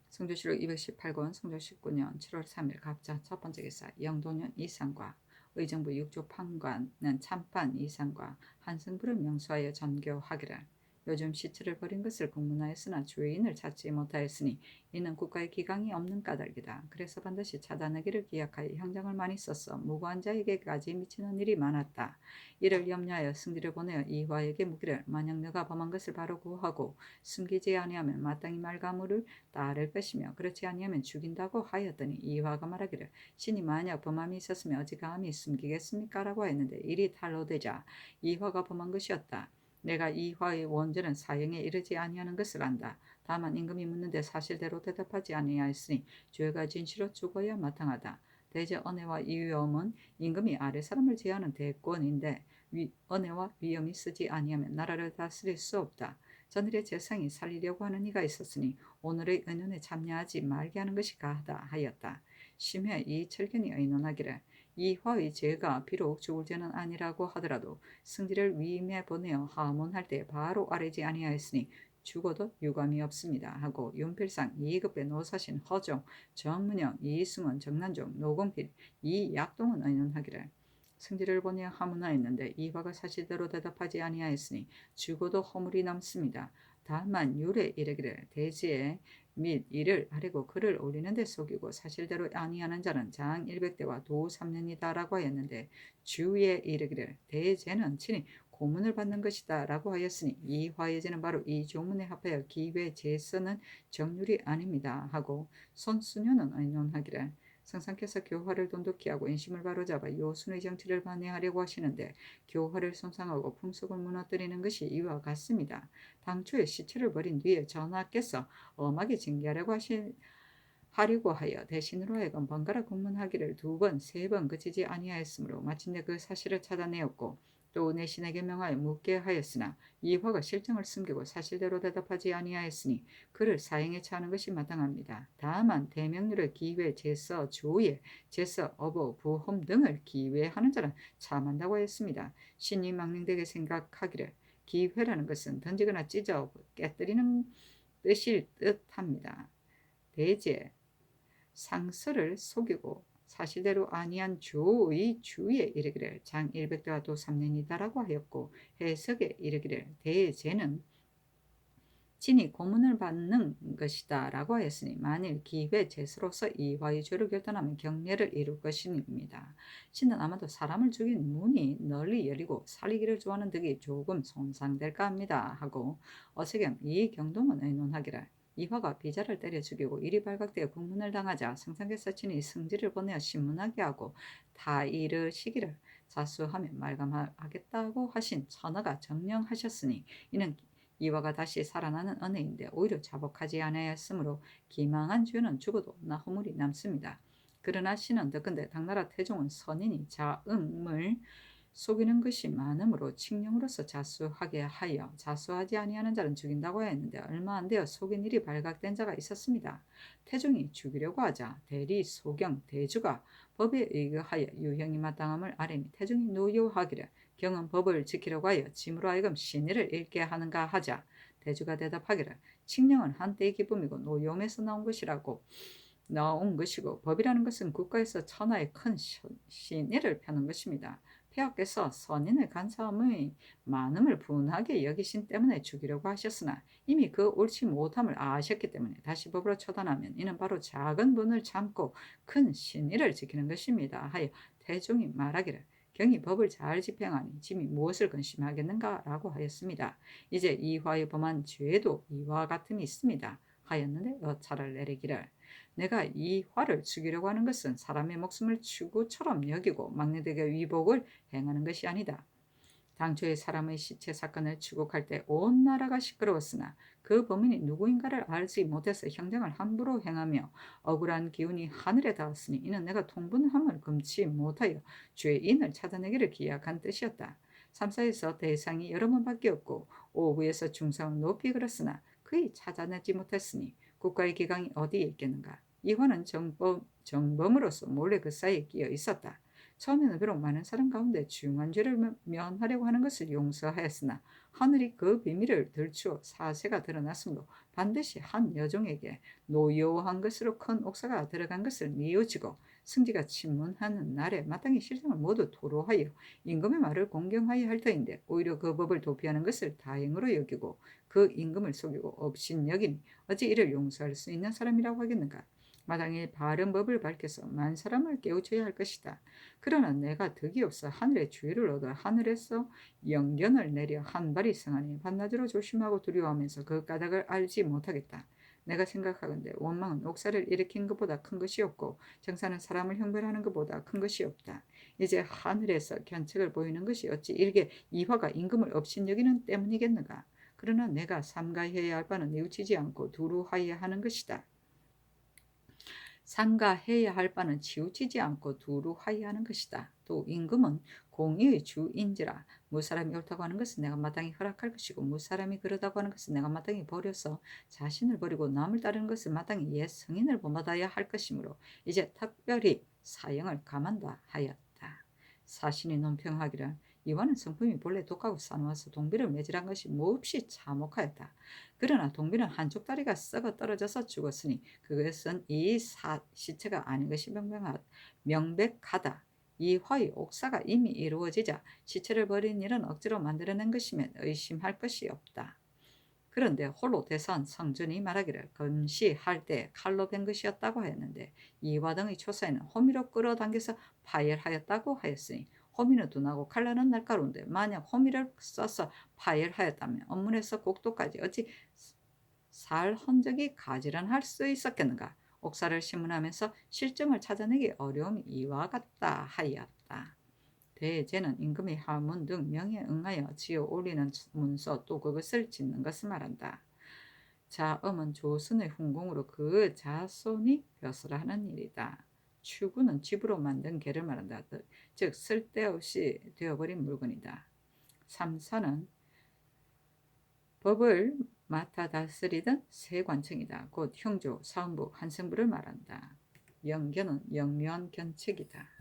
성조실록 218권 성조 19년 7월 3일 갑자 첫 번째 기사 영도년 이상과 의정부 6조 판관은 참판 이상과 한승부를 명수하여 전교하기를. 요즘 시체를 버린 것을 공문하였으나 주인을 찾지 못하였으니 이는 국가의 기강이 없는 까닭이다. 그래서 반드시 찾아내기를 기약하여 형장을 많이 썼어 무고한 자에게까지 미치는 일이 많았다. 이를 염려하여 승지를 보내어 이화에게 묻기를 만약 너가 범한 것을 바로 구하고 숨기지 아니하면 마땅히 말가무를 따를 것이며 그렇지 아니하면 죽인다고 하였더니 이화가 말하기를 신이 만약 범함이 있었으면 어찌감히 숨기겠습니까? 라고 했는데 일이 탄로되자 이화가 범한 것이었다. 내가 이화의 원죄는 사형에 이르지 아니하는 것을 안다. 다만 임금이 묻는데 사실대로 대답하지 아니하였으니 죄가 진실로 죽어야 마땅하다. 대제 은혜와 위엄은 임금이 아래 사람을 제하는 대권인데 은혜와 위엄이 쓰지 아니하면 나라를 다스릴 수 없다. 전일의 재상이 살리려고 하는 이가 있었으니 오늘의 의논에 참여하지 말게 하는 것이 가하다 하였다. 심해 이철견이 의논하기를 이화의 죄가 비록 죽을 죄는 아니라고 하더라도 승지를 위임해 보내어 하문할 때 바로 아뢰지 아니하였으니 죽어도 유감이 없습니다 하고 윤필상, 이급배, 노사신, 허종, 정문영, 이승원, 정난종, 노공필, 이약동은 의논하기를 승지를 보내어 하문하였는데 이화가 사실대로 대답하지 아니하였으니 죽어도 허물이 남습니다. 다만 유래 이르기를 대지에 및 이를 아뢰고 그를 올리는 데 속이고 사실대로 아니하는 자는 장 100대와 도 3년이다 라고 하였는데 주위에 이르기를 대제는 친히 고문을 받는 것이다 라고 하였으니 이 화해제는 바로 이 조문에 합하여 기회 제서는 정률이 아닙니다 하고 손수녀는 의논하기를 성상께서 교화를 돈독히 하고 인심을 바로잡아 요순의 정치를 반해하려고 하시는데 교화를 손상하고 풍속을 무너뜨리는 것이 이와 같습니다. 당초에 시체를 버린 뒤에 전하께서 엄하게 징계하려고 하려고 하여 대신으로 하여금 번갈아 공문하기를 2번, 3번 그치지 아니하였으므로 마침내 그 사실을 찾아내었고 또 내신에게 명하여 묻게 하였으나 이화가 실정을 숨기고 사실대로 대답하지 아니하였으니 그를 사형에 처하는 것이 마땅합니다. 다만 대명률의 기회, 제서, 조예, 제서, 어보, 부험 등을 기회하는 자는 참한다고 하였습니다. 신이 망령되게 생각하기를 기회라는 것은 던지거나 찢어 깨뜨리는 뜻일 듯합니다. 대제 상서를 속이고 사실대로 아니한 조의 주에 이르기를 장 100대와 도 3년이다라고 하였고 해석에 이르기를 대제는 친히 고문을 받는 것이다 라고 하였으니 만일 기회 제수로서 이화의 죄를 결단하면 경례를 이룰 것입니다. 신은 아마도 사람을 죽인 문이 널리 열리고 살리기를 좋아하는 덕이 조금 손상될까 합니다 하고 어세겸 이경동은 의논하기를 이화가 비자를 때려 죽이고 일이 발각되어 국문을 당하자 성상께서 친히 승지를 보내어 신문하게 하고 다 이르시기를 자수하면 말감하겠다고 하신 천하가 정령하셨으니 이는 이화가 다시 살아나는 은혜인데 오히려 자복하지 아니하였으므로 기망한 죄는 죽어도 나 허물이 남습니다. 그러나 신은 더군데 당나라 태종은 선인이 자응을 속이는 것이 많으므로 칙령으로서 자수하게 하여 자수하지 아니하는 자는 죽인다고 하였는데 얼마 안 되어 속인 일이 발각된 자가 있었습니다. 태종이 죽이려고 하자 대리 소경 대주가 법에 의거하여 유형이 마땅함을 아뢰니 태종이 노여하기를 경은 법을 지키려고 하여 짐으로 하여금 신의를 읽게 하는가 하자 대주가 대답하기를 칙령은 한때의 기쁨이고 노여움에서 나온 것이고 법이라는 것은 국가에서 천하의 큰 신의를 펴는 것입니다. 폐하께서 선인의 간사함의 많음을 분하게 여기신 때문에 죽이려고 하셨으나 이미 그 옳지 못함을 아셨기 때문에 다시 법으로 처단하면 이는 바로 작은 분을 참고 큰 신의를 지키는 것입니다 하여 태종이 말하기를 경이 법을 잘 집행하니 짐이 무엇을 근심하겠는가 라고 하였습니다. 이제 이화의 범한 죄도 이와 같음이 있습니다 하였는데 여차를 내리기를 내가 이 화를 죽이려고 하는 것은 사람의 목숨을 추구처럼 여기고 막내에게 위복을 행하는 것이 아니다. 당초에 사람의 시체 사건을 추국할 때 온 나라가 시끄러웠으나 그 범인이 누구인가를 알지 못해서 형장을 함부로 행하며 억울한 기운이 하늘에 닿았으니 이는 내가 통분함을 금치 못하여 죄인을 찾아내기를 기약한 뜻이었다. 3사에서 대상이 여러 번 바뀌었고 5부에서 중상을 높이 걸었으나 그이 찾아내지 못했으니 국가의 기강이 어디에 있겠는가. 이화는 정범으로서 몰래 그 사이에 끼어 있었다. 처음에는 비록 많은 사람 가운데 중한 죄를 면하려고 하는 것을 용서하였으나 하늘이 그 비밀을 들추어 사세가 드러났으므로 반드시 한 여종에게 노여한 것으로 큰 옥사가 들어간 것을 뉘우치고 승지가 침문하는 날에 마땅히 실상을 모두 토로하여 임금의 말을 공경하여 할 터인데 오히려 그 법을 도피하는 것을 다행으로 여기고 그 임금을 속이고 업신여기니 어찌 이를 용서할 수 있는 사람이라고 하겠는가. 마땅히 바른 법을 밝혀서 만 사람을 깨우쳐야 할 것이다. 그러나 내가 덕이 없어 하늘의 주의를 얻어 하늘에서 영견을 내려 한 발이 성하니 밤낮으로 조심하고 두려워하면서 그 까닭을 알지 못하겠다. 내가 생각하건대 원망은 옥사를 일으킨 것보다 큰 것이 없고 정사는 사람을 형벌하는 것보다 큰 것이 없다. 이제 하늘에서 견책을 보이는 것이 어찌 일개 이화가 임금을 업신여기는 때문이겠는가. 그러나 내가 삼가해야 할 바는 뉘우치지 않고 두루하여야 하는 것이다. 삼가해야 할 바는 치우치지 않고 두루하여야 하는 것이다. 또 임금은 공의의 주인지라 무사람이 옳다고 하는 것은 내가 마땅히 허락할 것이고 무사람이 그러다고 하는 것은 내가 마땅히 버려서 자신을 버리고 남을 따르는 것을 마땅히 옛 성인을 본받아야 할 것이므로 이제 특별히 사형을 감한다 하였다. 사신이 논평하기를 이와는 성품이 본래 독하고 사나워서 동비를 매질한 것이 몹시 참혹하였다. 그러나 동비는 한쪽 다리가 썩어 떨어져서 죽었으니 그것은 이 시체가 아닌 것이 명백하다. 이화의 옥사가 이미 이루어지자 시체를 버린 일은 억지로 만들어낸 것이면 의심할 것이 없다. 그런데 홀로 대선 성전이 말하기를 금시할 때 칼로 벤 것이었다고 하였는데 이화 등의 초사에는 호미로 끌어당겨서 파열하였다고 하였으니 호미는 둔하고 칼날은 날카로운데 만약 호미를 써서 파열하였다면 언문에서 곡도까지 어찌 살 흔적이 가지런할 수 있었겠는가. 옥사를 신문하면서 실정을 찾아내기 어려움이 이와 같다 하였다. 대제는 임금의 하문 등 명에 응하여 지어 올리는 문서 또 그것을 짓는 것을 말한다. 자엄은 조선의 훈공으로 그 자손이 벼슬하는 일이다. 추구는 집으로 만든 개를 말한다. 즉 쓸데없이 되어버린 물건이다. 삼사는 법을 맡아 다스리던 세관청이다. 곧 형조, 사헌부, 한생부를 말한다. 영견은 영묘한 견책이다.